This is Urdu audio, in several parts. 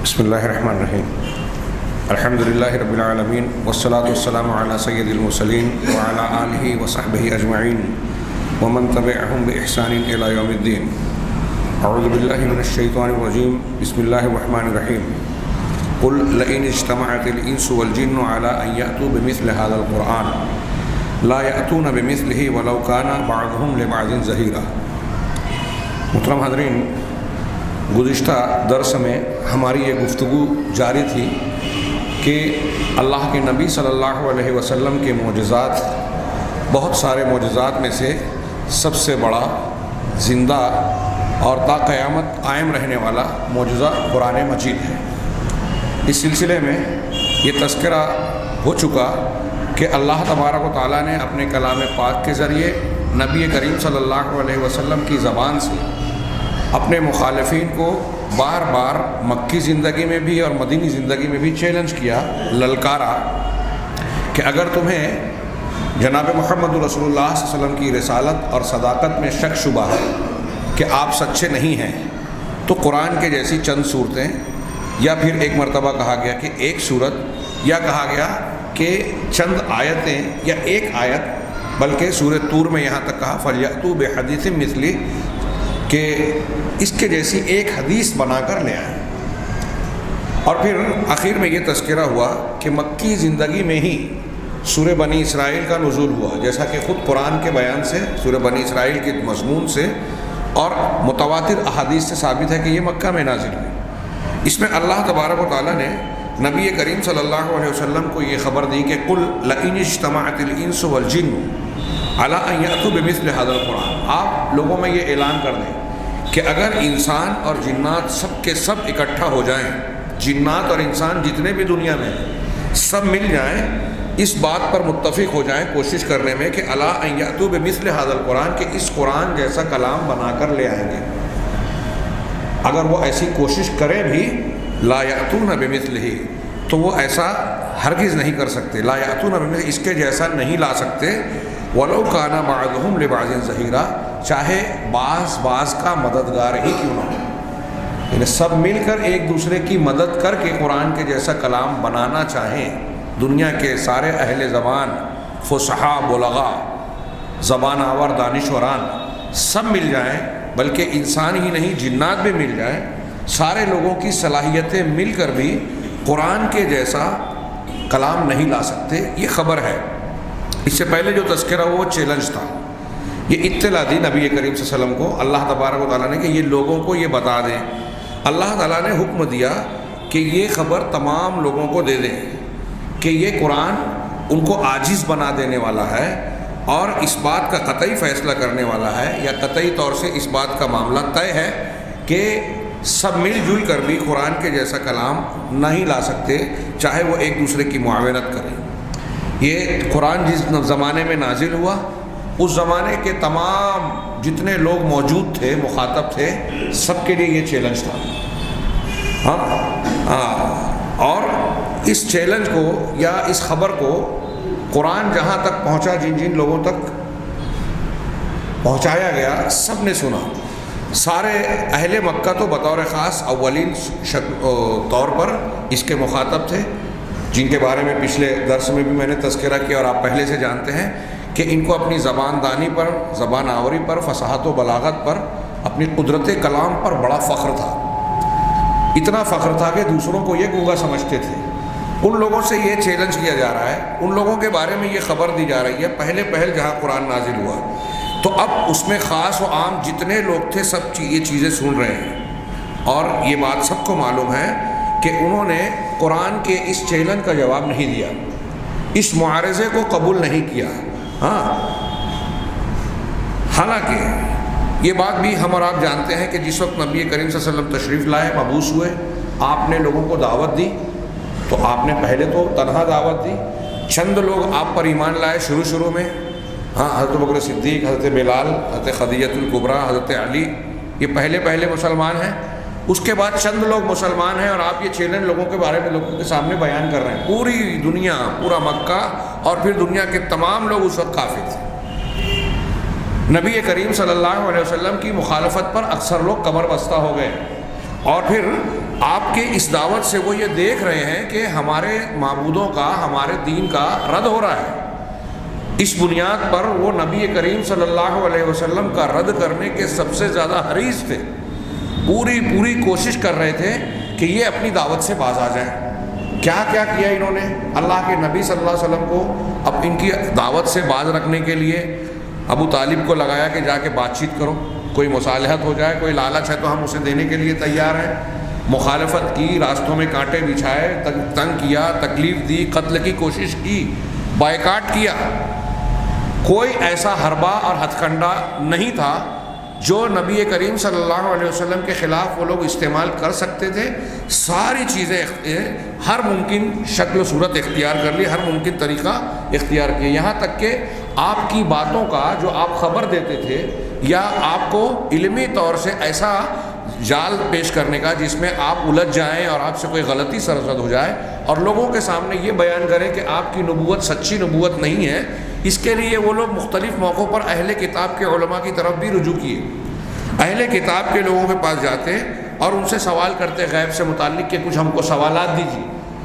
بسم اللہ الرحمن الرحیم الحمد للہ رب العالمین والصلاة والسلام علی سید المرسلین وعلی آلہ وصحبہ اجمعین ومن تبعہم بإحسان الی یوم الدین. اعوذ باللہ من الشیطان الرجیم. بسم اللہ الرحمن الرحیم. قل لئن اجتمعت الانس والجن علی ان یأتوا بمثل هذا القرآن لا یأتون بمثلہ ولو کان بعضهم لبعض ظہیرا. محترم حاضرین، گزشتہ درس میں ہماری یہ گفتگو جاری تھی کہ اللہ کے نبی صلی اللہ علیہ وسلم کے معجزات، بہت سارے معجزات میں سے سب سے بڑا زندہ اور تا قیامت قائم رہنے والا معجزہ قرآن مجید ہے. اس سلسلے میں یہ تذکرہ ہو چکا کہ اللہ تبارک و تعالیٰ نے اپنے کلام پاک کے ذریعے نبی کریم صلی اللہ علیہ وسلم کی زبان سے اپنے مخالفین کو بار بار مکی زندگی میں بھی اور مدینی زندگی میں بھی چیلنج کیا، للکارا کہ اگر تمہیں جناب محمد رسول اللہ صلی اللہ علیہ وسلم کی رسالت اور صداقت میں شک شبہ ہے کہ آپ سچے نہیں ہیں، تو قرآن کے جیسی چند صورتیں، یا پھر ایک مرتبہ کہا گیا کہ ایک صورت، یا کہا گیا کہ چند آیتیں یا ایک آیت، بلکہ سورۃ طور میں یہاں تک کہا فَلْيَأْتُوا بِحَدِيثٍ مِثْلِهِ کہ اس کے جیسی ایک حدیث بنا کر لے آئیں. اور پھر آخر میں یہ تذکرہ ہوا کہ مکی زندگی میں ہی سورہ بنی اسرائیل کا نزول ہوا، جیسا کہ خود قرآن کے بیان سے، سورہ بنی اسرائیل کے مضمون سے اور متواتر احادیث سے ثابت ہے کہ یہ مکہ میں نازل ہوئی. اس میں اللہ تبارک و تعالیٰ نے نبی کریم صلی اللہ علیہ وسلم کو یہ خبر دی کہ قل لئن اجتمعت الانس والجن علی ان یأتوا بمثل هذا القرآن. آپ لوگوں میں یہ اعلان کر دیں کہ اگر انسان اور جنات سب کے سب اکٹھا ہو جائیں، جنات اور انسان جتنے بھی دنیا میں سب مل جائیں، اس بات پر متفق ہو جائیں کوشش کرنے میں کہ الا ان یأتوا بمثل هذا القرآن، کہ اس قرآن جیسا کلام بنا کر لے آئیں گے. اگر وہ ایسی کوشش کریں بھی، لا یأتون بمثلہ، تو وہ ایسا ہرگز نہیں کر سکتے. لا یأتون بمثلہ، اس کے جیسا نہیں لا سکتے. ولو کان بعضهم لبعض ظہیرا، چاہے بعض کا مددگار ہی کیوں نہ ہو. یعنی سب مل کر ایک دوسرے کی مدد کر کے قرآن کے جیسا کلام بنانا چاہیں، دنیا کے سارے اہل زبان، فصحا، بلغا، زبان آور، دانشوران سب مل جائیں، بلکہ انسان ہی نہیں جنات بھی مل جائیں، سارے لوگوں کی صلاحیتیں مل کر بھی قرآن کے جیسا کلام نہیں لا سکتے. یہ خبر ہے. اس سے پہلے جو تذکرہ وہ چیلنج تھا. یہ اطلاع دی نبی کریم صلی اللہ علیہ وسلم کو اللہ تبارک و تعالیٰ نے کہ یہ لوگوں کو یہ بتا دیں. اللہ تعالیٰ نے حکم دیا کہ یہ خبر تمام لوگوں کو دے دیں کہ یہ قرآن ان کو عاجز بنا دینے والا ہے اور اس بات کا قطعی فیصلہ کرنے والا ہے، یا قطعی طور سے اس بات کا معاملہ طے ہے کہ سب مل جل کر بھی قرآن کے جیسا کلام نہیں لا سکتے، چاہے وہ ایک دوسرے کی معاونت کریں. یہ قرآن جس زمانے میں نازل ہوا، اس زمانے کے تمام جتنے لوگ موجود تھے، مخاطب تھے، سب کے لیے یہ چیلنج تھا. اور اس چیلنج کو یا اس خبر کو قرآن جہاں تک پہنچا، جن جن لوگوں تک پہنچایا گیا، سب نے سنا. سارے اہل مکہ تو بطور خاص اولین طور پر اس کے مخاطب تھے، جن کے بارے میں پچھلے درس میں بھی میں نے تذکرہ کیا اور آپ پہلے سے جانتے ہیں کہ ان کو اپنی زبان دانی پر، زبان آوری پر، فصاحت و بلاغت پر، اپنی قدرت کلام پر بڑا فخر تھا. اتنا فخر تھا کہ دوسروں کو یہ گونگا سمجھتے تھے. ان لوگوں سے یہ چیلنج کیا جا رہا ہے، ان لوگوں کے بارے میں یہ خبر دی جا رہی ہے پہلے جہاں قرآن نازل ہوا، تو اب اس میں خاص و عام جتنے لوگ تھے سب یہ چیزیں سن رہے ہیں. اور یہ بات سب کو معلوم ہے کہ انہوں نے قرآن کے اس چیلنج کا جواب نہیں دیا، اس معارضے کو قبول نہیں کیا. حالانکہ یہ بات بھی ہم اور آپ جانتے ہیں کہ جس وقت نبی کریم صلی اللہ علیہ وسلم تشریف لائے، مبعوث ہوئے، آپ نے لوگوں کو دعوت دی، تو آپ نے پہلے تو تنہا دعوت دی. چند لوگ آپ پر ایمان لائے شروع میں، حضرت بکر صدیق، حضرت بلال، حضرت خدیجہ الکبریٰ، حضرت علی، یہ پہلے مسلمان ہیں. اس کے بعد چند لوگ مسلمان ہیں، اور آپ یہ چیلنج لوگوں کے بارے میں لوگوں کے سامنے بیان کر رہے ہیں. پوری دنیا، پورا مکہ اور پھر دنیا کے تمام لوگ اس وقت کافر تھے. نبی کریم صلی اللہ علیہ وسلم کی مخالفت پر اکثر لوگ کمر بستہ ہو گئے. اور پھر آپ کے اس دعوت سے وہ یہ دیکھ رہے ہیں کہ ہمارے معبودوں کا، ہمارے دین کا رد ہو رہا ہے۔ اس بنیاد پر وہ نبی کریم صلی اللہ علیہ وسلم کا رد کرنے کے سب سے زیادہ حریص تھے، پوری کوشش کر رہے تھے کہ یہ اپنی دعوت سے باز آ جائیں۔ کیا کیا انہوں نے اللہ کے نبی صلی اللہ علیہ وسلم کو اب ان کی دعوت سے باز رکھنے کے لیے ابو طالب کو لگایا کہ جا کے بات چیت کرو، کوئی مصالحت ہو جائے، کوئی لالچ ہے تو ہم اسے دینے کے لیے تیار ہیں۔ مخالفت کی، راستوں میں کانٹے بچھائے، تنگ کیا، تکلیف دی، قتل کی کوشش کی، بائیکاٹ کیا۔ کوئی ایسا حربہ اور ہتھ کنڈا نہیں تھا جو نبی کریم صلی اللہ علیہ وسلم کے خلاف وہ لوگ استعمال کر سکتے تھے۔ ساری چیزیں ہر ممکن شکل و صورت اختیار کر لی، ہر ممکن طریقہ اختیار کیا، یہاں تک کہ آپ کی باتوں کا جو آپ خبر دیتے تھے یا آپ کو علمی طور سے ایسا جال پیش کرنے کا جس میں آپ الجھ جائیں اور آپ سے کوئی غلطی سرزد ہو جائے اور لوگوں کے سامنے یہ بیان کریں کہ آپ کی نبوت سچی نبوت نہیں ہے، اس کے لیے وہ لوگ مختلف موقعوں پر اہل کتاب کے علماء کی طرف بھی رجوع کیے۔ اہل کتاب کے لوگوں کے پاس جاتے اور ان سے سوال کرتے غیب سے متعلق کہ کچھ ہم کو سوالات دیجیے،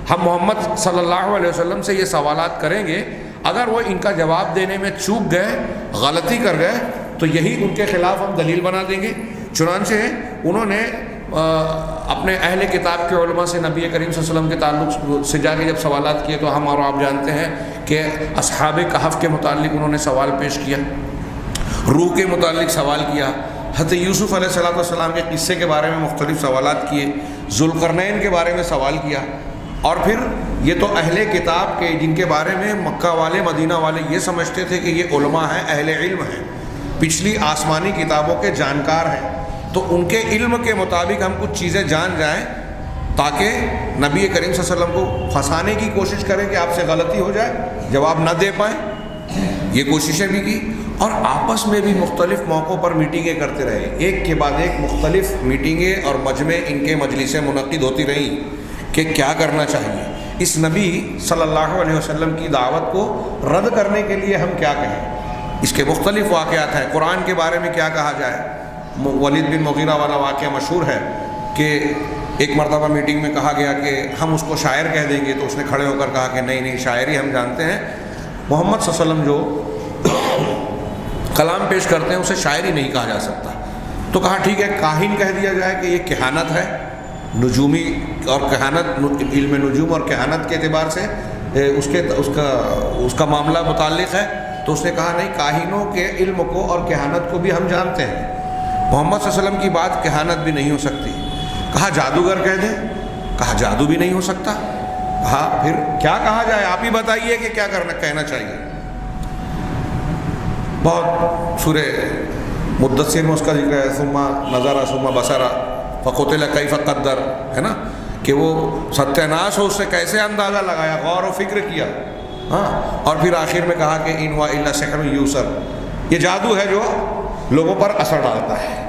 ہم محمد صلی اللہ علیہ وسلم سے یہ سوالات کریں گے، اگر وہ ان کا جواب دینے میں چوک گئے، غلطی کر گئے تو یہی ان کے خلاف ہم دلیل بنا دیں گے۔ چنانچہ انہوں نے اپنے اہل کتاب کے علماء سے نبی کریم صلی اللہ علیہ وسلم کے تعلق سے جا کے جب سوالات کیے تو ہم اور آپ جانتے ہیں کہ اصحاب کہف کے متعلق انہوں نے سوال پیش کیا، روح کے متعلق سوال کیا، حضرت یوسف علیہ السلام کے قصے کے بارے میں مختلف سوالات کیے، ذوالقرنین کے بارے میں سوال کیا۔ اور پھر یہ تو اہل کتاب کے جن کے بارے میں مکہ والے مدینہ والے یہ سمجھتے تھے کہ یہ علماء ہیں، اہل علم ہیں، پچھلی آسمانی کتابوں کے جانکار ہیں، تو ان کے علم کے مطابق ہم کچھ چیزیں جان جائیں تاکہ نبی کریم صلی اللہ علیہ وسلم کو پھنسانے کی کوشش کریں کہ آپ سے غلطی ہو جائے، جواب نہ دے پائیں۔ یہ کوششیں بھی کی اور آپس میں بھی مختلف موقعوں پر میٹنگیں کرتے رہے، ایک کے بعد ایک مختلف میٹنگیں اور مجمع ان کے مجلسیں منعقد ہوتی رہیں کہ کیا کرنا چاہیے، اس نبی صلی اللہ علیہ وسلم کی دعوت کو رد کرنے کے لیے ہم کیا کہیں۔ اس کے مختلف واقعات ہیں، قرآن کے بارے میں کیا کہا جائے۔ ولید بن مغیرہ والا واقعہ مشہور ہے کہ ایک مرتبہ میٹنگ میں کہا گیا کہ ہم اس کو شاعر کہہ دیں گے، تو اس نے کھڑے ہو کر کہا کہ نہیں، شاعری ہم جانتے ہیں، محمد صلی اللہ علیہ وسلم جو کلام پیش کرتے ہیں اسے شاعری نہیں کہا جا سکتا۔ تو کہا ٹھیک ہے، کاہن کہہ دیا جائے کہ یہ کہانت ہے، نجومی اور کہانت، علم نجوم اور کہانت کے اعتبار سے اس کا معاملہ متعلق ہے۔ تو اس نے کہا نہیں، کاہنوں کے علم کو اور کہانت کو بھی ہم جانتے ہیں، محمد صلی اللہ علیہ وسلم کی بات کہانت بھی نہیں ہو سکتی۔ کہا جادوگر کہہ دیں، کہا جادو بھی نہیں ہو سکتا۔ کہا پھر کیا کہا جائے، آپ ہی بتائیے کہ کیا کہنا چاہیے۔ بہت سورہ مدثر میں اس کا ذکر ہے، ثم نظر ثم بصر فقتل کیف قدر، ہے نا، کہ وہ ستیہ ناش ہو، اس نے کیسے اندازہ لگایا، غور و فکر کیا۔ ہاں، اور پھر آخر میں کہا کہ ان ہوا الا سحر یوسر، یہ جادو ہے جو لوگوں پر اثر ڈالتا ہے۔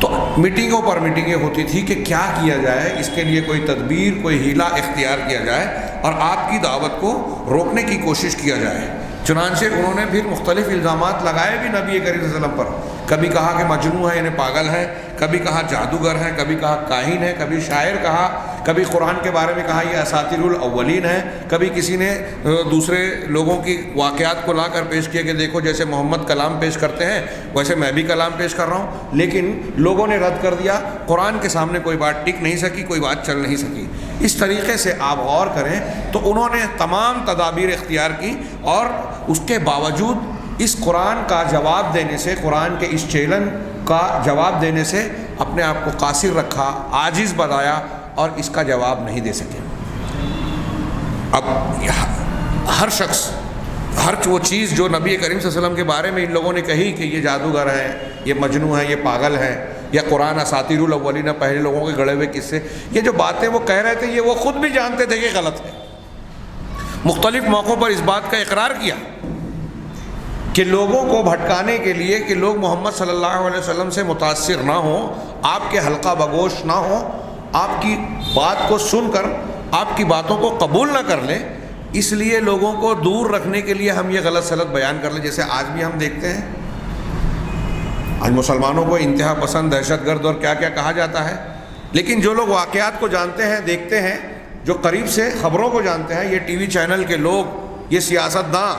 تو میٹنگوں پر میٹنگیں ہوتی تھی کہ کیا کیا جائے، اس کے لیے کوئی تدبیر، کوئی ہیلا اختیار کیا جائے اور آپ کی دعوت کو روکنے کی کوشش کیا جائے۔ چنانچہ انہوں نے پھر مختلف الزامات لگائے بھی نبی کریم صلی اللہ علیہ وسلم پر، کبھی کہا کہ مجنون ہے یعنی پاگل ہے، کبھی کہا جادوگر ہے، کبھی کہا کاہن ہے، کبھی شاعر کہا، کبھی قرآن کے بارے میں کہا یہ اساطیر الاولین ہے، کبھی کسی نے دوسرے لوگوں کی واقعات کو لا کر پیش کیا کہ دیکھو جیسے محمد کلام پیش کرتے ہیں ویسے میں بھی کلام پیش کر رہا ہوں، لیکن لوگوں نے رد کر دیا، قرآن کے سامنے کوئی بات ٹک نہیں سکی، کوئی بات چل نہیں سکی۔ اس طریقے سے آپ غور کریں تو انہوں نے تمام تدابیر اختیار کی اور اس کے باوجود اس قرآن کا جواب دینے سے، قرآن کے اس چیلنج کا جواب دینے سے اپنے آپ کو قاصر رکھا، عاجز بتایا اور اس کا جواب نہیں دے سکے۔ اب ہر شخص، ہر وہ چیز جو نبی کریم صلی اللہ علیہ وسلم کے بارے میں ان لوگوں نے کہی کہ یہ جادوگر ہے، یہ مجنون ہے، یہ پاگل ہے، یا قرآن اساطیر الاولین، پہلے لوگوں کے گڑے ہوئے قصے، یہ جو باتیں وہ کہہ رہے تھے یہ وہ خود بھی جانتے تھے کہ غلط ہے۔ مختلف موقعوں پر اس بات کا اقرار کیا کہ لوگوں کو بھٹکانے کے لیے کہ لوگ محمد صلی اللہ علیہ وسلم سے متاثر نہ ہوں، آپ کے حلقہ بگوش نہ ہوں، آپ کی بات کو سن کر آپ کی باتوں کو قبول نہ کر لیں، اس لیے لوگوں کو دور رکھنے کے لیے ہم یہ غلط سلط بیان کر لیں۔ جیسے آج بھی ہم دیکھتے ہیں، آج مسلمانوں کو انتہا پسند، دہشت گرد اور کیا کیا کہا جاتا ہے، لیکن جو لوگ واقعات کو جانتے ہیں، دیکھتے ہیں، جو قریب سے خبروں کو جانتے ہیں، یہ ٹی وی چینل کے لوگ، یہ سیاستداں،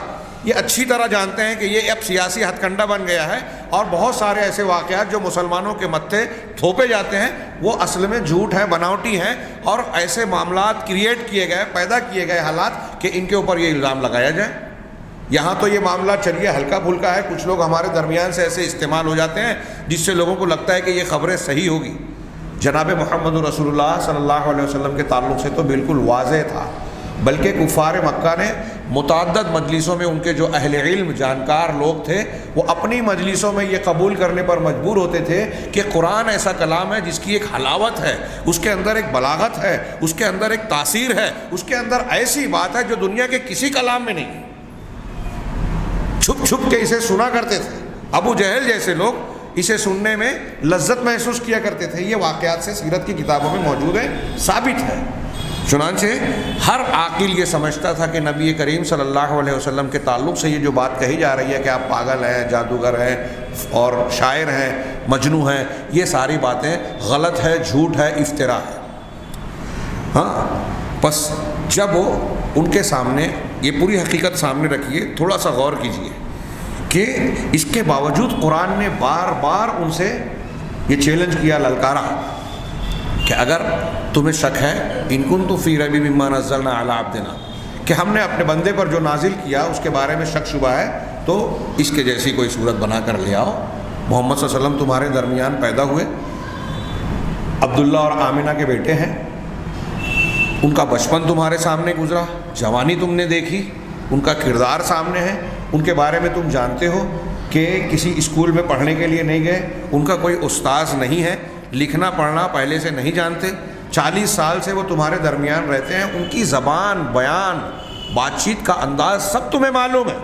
یہ اچھی طرح جانتے ہیں کہ یہ اب سیاسی ہتھ کنڈا بن گیا ہے، اور بہت سارے ایسے واقعات جو مسلمانوں کے متھے تھوپے جاتے ہیں وہ اصل میں جھوٹ ہیں، بناوٹی ہیں، اور ایسے معاملات کریٹ کیے گئے، پیدا کیے گئے حالات کہ ان کے اوپر یہ الزام لگایا جائے۔ یہاں تو یہ معاملہ چلیے ہلکا پھلکا ہے، کچھ لوگ ہمارے درمیان سے ایسے استعمال ہو جاتے ہیں جس سے لوگوں کو لگتا ہے کہ یہ خبریں صحیح ہوگی۔ جناب محمد رسول اللہ صلی اللہ علیہ وسلم کے تعلق سے تو بالکل واضح تھا، بلکہ کفار مکہ نے متعدد مجلسوں میں ان کے جو اہل علم جانکار لوگ تھے وہ اپنی مجلسوں میں یہ قبول کرنے پر مجبور ہوتے تھے کہ قرآن ایسا کلام ہے جس کی ایک حلاوت ہے، اس کے اندر ایک بلاغت ہے، اس کے اندر ایک تاثیر ہے، اس کے اندر ایسی بات ہے جو دنیا کے کسی کلام میں نہیں۔ چھپ چھپ کے اسے سنا کرتے تھے، ابو جہل جیسے لوگ اسے سننے میں لذت محسوس کیا کرتے تھے۔ یہ واقعات سے سیرت کی کتابوں میں موجود ہے، ثابت ہے۔ چنانچہ ہر عاقل یہ سمجھتا تھا کہ نبی کریم صلی اللہ علیہ وسلم کے تعلق سے یہ جو بات کہی جا رہی ہے کہ آپ پاگل ہیں، جادوگر ہیں اور شاعر ہیں، مجنوں ہیں، یہ ساری باتیں غلط ہے، جھوٹ ہے، افترا ہے۔ ہاں، بس جب وہ ان کے سامنے یہ پوری حقیقت سامنے رکھیے، تھوڑا سا غور کیجیے کہ اس کے باوجود قرآن نے بار بار ان سے یہ چیلنج کیا، للکارا کہ اگر تمہیں شک ہے، ان کنتم فی ریب مما نزلنا علی عبدنا، کہ ہم نے اپنے بندے پر جو نازل کیا اس کے بارے میں شک شبہ ہے تو اس کے جیسی کوئی صورت بنا کر لے آؤ۔ محمد صلی اللہ علیہ وسلم تمہارے درمیان پیدا ہوئے، عبداللہ اور آمنہ کے بیٹے ہیں، ان کا بچپن تمہارے سامنے گزرا، جوانی تم نے دیکھی، ان کا کردار سامنے ہے، ان کے بارے میں تم جانتے ہو کہ کسی اسکول میں پڑھنے کے لیے نہیں گئے، ان کا کوئی استاذ نہیں ہے، لکھنا پڑھنا پہلے سے نہیں جانتے، 40 سال سے وہ تمہارے درمیان رہتے ہیں، ان کی زبان، بیان، بات چیت کا انداز سب تمہیں معلوم ہے۔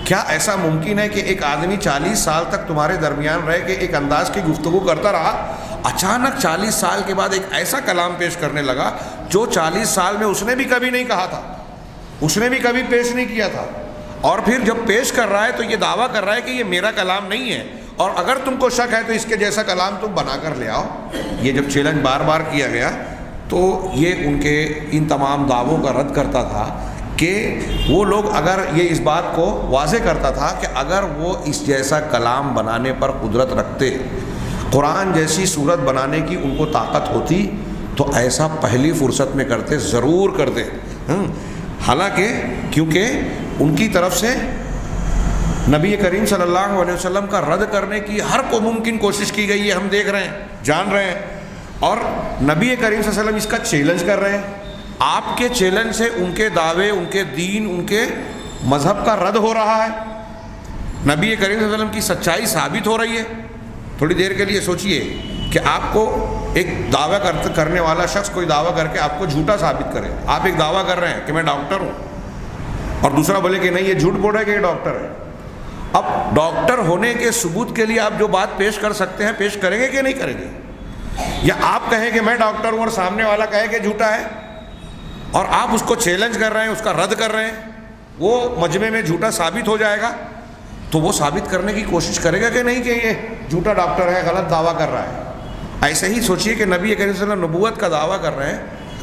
کیا ایسا ممکن ہے کہ ایک آدمی 40 سال تک تمہارے درمیان رہ کے ایک انداز کی گفتگو کرتا رہا، اچانک 40 سال کے بعد ایک ایسا کلام پیش کرنے لگا جو 40 سال میں اس نے بھی کبھی نہیں کہا تھا، اس نے بھی کبھی پیش نہیں کیا تھا، اور پھر جب پیش کر رہا ہے تو یہ دعویٰ کر رہا ہے کہ یہ میرا کلام نہیں ہے، اور اگر تم کو شک ہے تو اس کے جیسا کلام تم بنا کر لے آؤ۔ یہ جب چیلنج بار بار کیا گیا تو یہ ان کے ان تمام دعووں کا رد کرتا تھا کہ وہ لوگ، اگر یہ اس بات کو واضح کرتا تھا کہ اگر وہ اس جیسا کلام بنانے پر قدرت رکھتے، قرآن جیسی صورت بنانے کی ان کو طاقت ہوتی تو ایسا پہلی فرصت میں کرتے، ضرور کرتے۔ حالانکہ کیونکہ ان کی طرف سے نبی کریم صلی اللہ علیہ وسلم کا رد کرنے کی ہر کو ممکن کوشش کی گئی ہے، ہم دیکھ رہے ہیں، جان رہے ہیں، اور نبی کریم صلی اللہ علیہ وسلم اس کا چیلنج کر رہے ہیں۔ آپ کے چیلنج سے ان کے دعوے، ان کے دین، ان کے مذہب کا رد ہو رہا ہے، نبی کریم صلی اللہ علیہ وسلم کی سچائی ثابت ہو رہی ہے۔ تھوڑی دیر کے لیے سوچئے کہ آپ کو ایک دعویٰ کرنے والا شخص کوئی دعویٰ کر کے آپ کو جھوٹا ثابت کرے۔ آپ ایک دعویٰ کر رہے ہیں کہ میں ڈاکٹر ہوں، اور دوسرا بولے کہ نہیں یہ جھوٹ بول رہا ہے کہ یہ ڈاکٹر ہے۔ اب ڈاکٹر ہونے کے ثبوت کے لیے آپ جو بات پیش کر سکتے ہیں پیش کریں گے کہ نہیں کریں گے؟ یا آپ کہیں کہ میں ڈاکٹر ہوں اور سامنے والا کہے کہ جھوٹا ہے، اور آپ اس کو چیلنج کر رہے ہیں، اس کا رد کر رہے ہیں، وہ مجمع میں جھوٹا ثابت ہو جائے گا تو وہ ثابت کرنے کی کوشش کرے گا کہ نہیں کہ یہ جھوٹا ڈاکٹر ہے، غلط دعویٰ کر رہا ہے۔ ایسے ہی سوچئے کہ نبی کریم صلی اللہ علیہ وسلم نبوت کا دعویٰ کر رہے ہیں،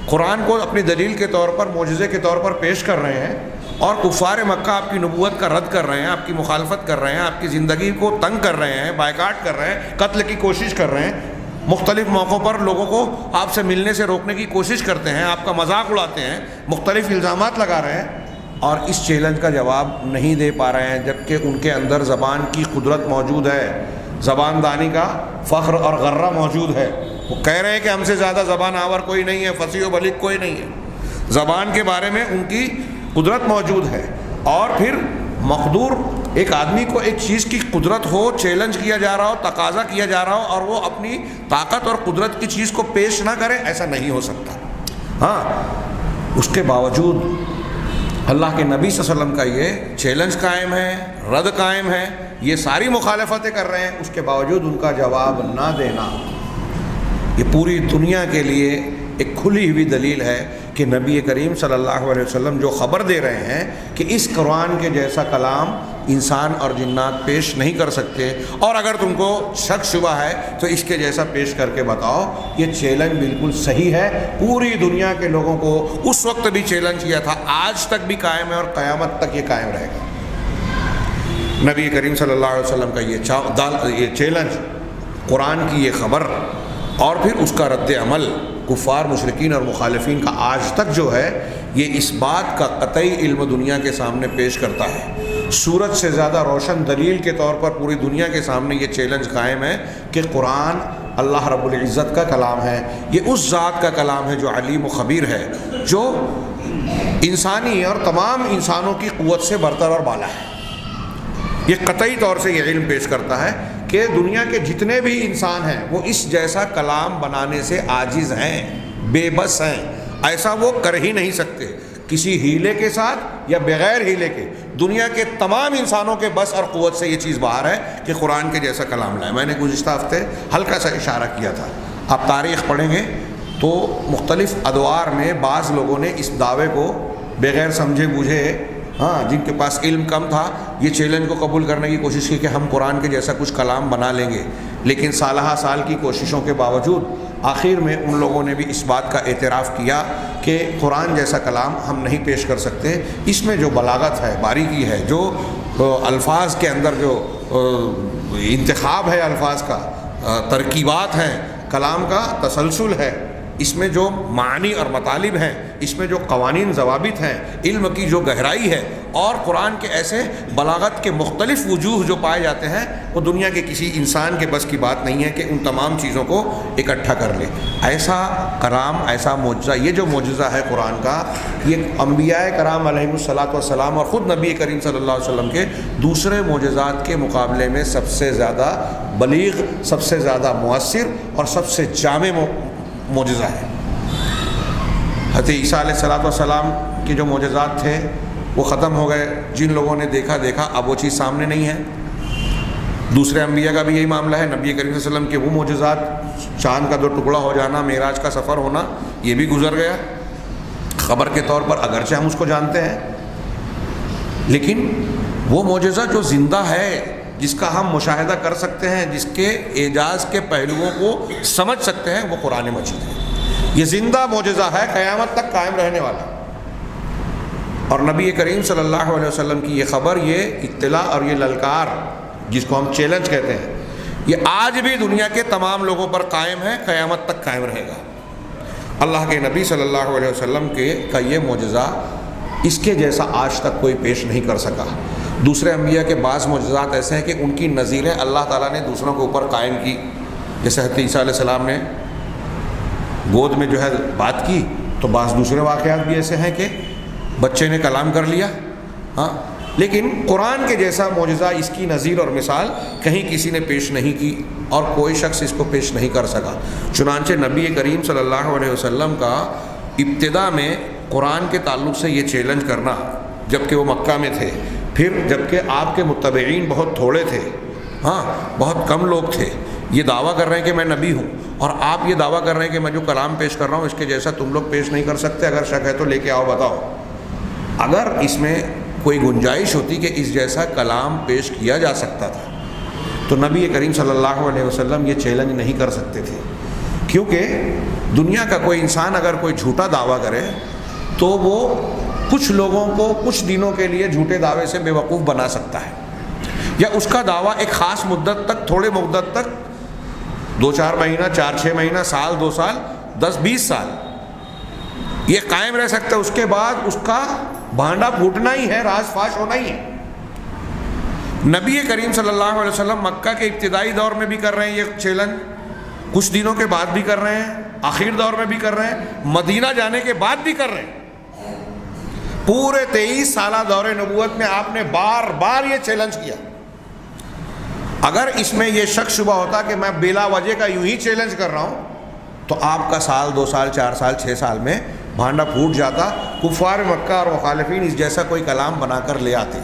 قرآن کو اپنی دلیل کے طور پر، معجزے کے طور پر پیش کر رہے ہیں، اور کفار مکہ آپ کی نبوت کا رد کر رہے ہیں، آپ کی مخالفت کر رہے ہیں، آپ کی زندگی کو تنگ کر رہے ہیں، بائیکاٹ کر رہے ہیں، قتل کی کوشش کر رہے ہیں، مختلف موقعوں پر لوگوں کو آپ سے ملنے سے روکنے کی کوشش کرتے ہیں، آپ کا مذاق اڑاتے ہیں، مختلف الزامات لگا رہے ہیں، اور اس چیلنج کا جواب نہیں دے پا رہے ہیں، جبکہ ان کے اندر زبان کی قدرت موجود ہے، زبان دانی کا فخر اور غرہ موجود ہے۔ وہ کہہ رہے ہیں کہ ہم سے زیادہ زبان آور کوئی نہیں ہے، فصیح و بلیغ کوئی نہیں ہے، زبان کے بارے میں ان کی قدرت موجود ہے۔ اور پھر مقدور ایک آدمی کو ایک چیز کی قدرت ہو، چیلنج کیا جا رہا ہو، تقاضا کیا جا رہا ہو، اور وہ اپنی طاقت اور قدرت کی چیز کو پیش نہ کرے، ایسا نہیں ہو سکتا۔ ہاں، اس کے باوجود اللہ کے نبی صلی اللہ علیہ وسلم کا یہ چیلنج قائم ہے، رد قائم ہے، یہ ساری مخالفتیں کر رہے ہیں، اس کے باوجود ان کا جواب نہ دینا یہ پوری دنیا کے لیے ایک کھلی ہوئی دلیل ہے کہ نبی کریم صلی اللہ علیہ وسلم جو خبر دے رہے ہیں کہ اس قرآن کے جیسا کلام انسان اور جنات پیش نہیں کر سکتے، اور اگر تم کو شک شبہ ہے تو اس کے جیسا پیش کر کے بتاؤ، یہ چیلنج بالکل صحیح ہے۔ پوری دنیا کے لوگوں کو اس وقت بھی چیلنج کیا تھا، آج تک بھی قائم ہے اور قیامت تک یہ قائم رہے گا۔ نبی کریم صلی اللہ علیہ وسلم کا یہ چیلنج، قرآن کی یہ خبر، اور پھر اس کا رد عمل کفار مشرکین اور مخالفین کا آج تک جو ہے، یہ اس بات کا قطعی علم دنیا کے سامنے پیش کرتا ہے۔ سورج سے زیادہ روشن دلیل کے طور پر پوری دنیا کے سامنے یہ چیلنج قائم ہے کہ قرآن اللہ رب العزت کا کلام ہے، یہ اس ذات کا کلام ہے جو علیم و خبیر ہے، جو انسانی اور تمام انسانوں کی قوت سے برتر اور بالا ہے۔ یہ قطعی طور سے یہ علم پیش کرتا ہے کہ دنیا کے جتنے بھی انسان ہیں وہ اس جیسا کلام بنانے سے عاجز ہیں، بے بس ہیں، ایسا وہ کر ہی نہیں سکتے کسی ہیلے کے ساتھ یا بغیر ہیلے کے۔ دنیا کے تمام انسانوں کے بس اور قوت سے یہ چیز باہر ہے کہ قرآن کے جیسا کلام لائے۔ میں نے گزشتہ ہفتے ہلکا سا اشارہ کیا تھا، آپ تاریخ پڑھیں گے تو مختلف ادوار میں بعض لوگوں نے اس دعوے کو بغیر سمجھے بوجھے، جن کے پاس علم کم تھا، یہ چیلنج کو قبول کرنے کی کوشش کی کہ ہم قرآن کے جیسا کچھ کلام بنا لیں گے، لیکن سالہ سال کی کوششوں کے باوجود آخر میں ان لوگوں نے بھی اس بات کا اعتراف کیا کہ قرآن جیسا کلام ہم نہیں پیش کر سکتے۔ اس میں جو بلاغت ہے، باریکی ہے، جو الفاظ کے اندر جو انتخاب ہے، الفاظ کا ترکیبات ہیں، کلام کا تسلسل ہے، اس میں جو معنی اور مطالب ہیں، اس میں جو قوانین ضوابط ہیں، علم کی جو گہرائی ہے، اور قرآن کے ایسے بلاغت کے مختلف وجوہ جو پائے جاتے ہیں، وہ دنیا کے کسی انسان کے بس کی بات نہیں ہے کہ ان تمام چیزوں کو اکٹھا کر لے۔ ایسا کلام، ایسا معجزہ، یہ جو معجزہ ہے قرآن کا، یہ انبیاء کرام علیہم الصلاۃ والسلام اور خود نبی کریم صلی اللہ علیہ وسلم کے دوسرے معجزات کے مقابلے میں سب سے زیادہ بلیغ، سب سے زیادہ مؤثر اور سب سے جامع معجزہ ہے۔ حضرت عیسیٰ علیہ الصلاۃ والسلام کے جو معجزات تھے وہ ختم ہو گئے، جن لوگوں نے دیکھا اب وہ چیز سامنے نہیں ہے۔ دوسرے انبیاء کا بھی یہی معاملہ ہے، نبی کریم صلی اللہ علیہ وسلم کے وہ معجزات، چاند کا 2 ٹکڑا ہو جانا، معراج کا سفر ہونا، یہ بھی گزر گیا خبر کے طور پر، اگرچہ ہم اس کو جانتے ہیں، لیکن وہ معجزہ جو زندہ ہے، جس کا ہم مشاہدہ کر سکتے ہیں، جس کے اعجاز کے پہلوؤں کو سمجھ سکتے ہیں، وہ قرآن مجید ہے۔ یہ زندہ معجزہ ہے، قیامت تک قائم رہنے والا، اور نبی کریم صلی اللہ علیہ وسلم کی یہ خبر، یہ اطلاع اور یہ للکار، جس کو ہم چیلنج کہتے ہیں، یہ آج بھی دنیا کے تمام لوگوں پر قائم ہے، قیامت تک قائم رہے گا۔ اللہ کے نبی صلی اللہ علیہ وسلم کا یہ معجزہ، اس کے جیسا آج تک کوئی پیش نہیں کر سکا۔ دوسرے انبیاء کے بعض معجزات ایسے ہیں کہ ان کی نظیریں اللہ تعالیٰ نے دوسروں کے اوپر قائم کی، جیسے حضرت عیسیٰ علیہ السلام نے گود میں جو ہے بات کی، تو بعض دوسرے واقعات بھی ایسے ہیں کہ بچے نے کلام کر لیا، لیکن قرآن کے جیسا معجزہ، اس کی نظیر اور مثال کہیں کسی نے پیش نہیں کی، اور کوئی شخص اس کو پیش نہیں کر سکا۔ چنانچہ نبی کریم صلی اللہ علیہ وسلم کا ابتدا میں قرآن کے تعلق سے یہ چیلنج کرنا، جبکہ وہ مکہ میں تھے، پھر جبکہ آپ کے متبعین بہت تھوڑے تھے، بہت کم لوگ تھے، یہ دعویٰ کر رہے ہیں کہ میں نبی ہوں، اور آپ یہ دعویٰ کر رہے ہیں کہ میں جو کلام پیش کر رہا ہوں اس کے جیسا تم لوگ پیش نہیں کر سکتے، اگر شک ہے تو لے کے آؤ، بتاؤ۔ اگر اس میں کوئی گنجائش ہوتی کہ اس جیسا کلام پیش کیا جا سکتا تھا، تو نبی کریم صلی اللہ علیہ وسلم یہ چیلنج نہیں کر سکتے تھے، کیونکہ دنیا کا کوئی انسان اگر کوئی جھوٹا دعویٰ کرے تو وہ کچھ لوگوں کو کچھ دنوں کے لیے جھوٹے دعوے سے بے وقوف بنا سکتا ہے، یا اس کا دعویٰ ایک خاص مدت تک، تھوڑے مدت تک، 2-4 مہینہ، 4-6 مہینہ، سال، 2 سال، 10-20 سال یہ قائم رہ سکتا ہے، اس کے بعد اس کا بھانڈا پھوٹنا ہی ہے، راز فاش ہونا ہی ہے۔ نبی کریم صلی اللہ علیہ وسلم مکہ کے ابتدائی دور میں بھی کر رہے ہیں یہ چیلنج، کچھ دنوں کے بعد بھی کر رہے ہیں، آخر دور میں بھی کر رہے ہیں، مدینہ جانے کے بعد بھی کر رہے ہیں۔ پورے 23 سالہ دور نبوت میں آپ نے بار بار یہ چیلنج کیا۔ اگر اس میں یہ شک شبہ ہوتا کہ میں بلا وجہ کا یوں ہی چیلنج کر رہا ہوں، تو آپ کا سال، 2 سال، 4 سال، 6 سال میں بھانڈا پھوٹ جاتا، کفار مکہ اور مخالفین اس جیسا کوئی کلام بنا کر لے آتے۔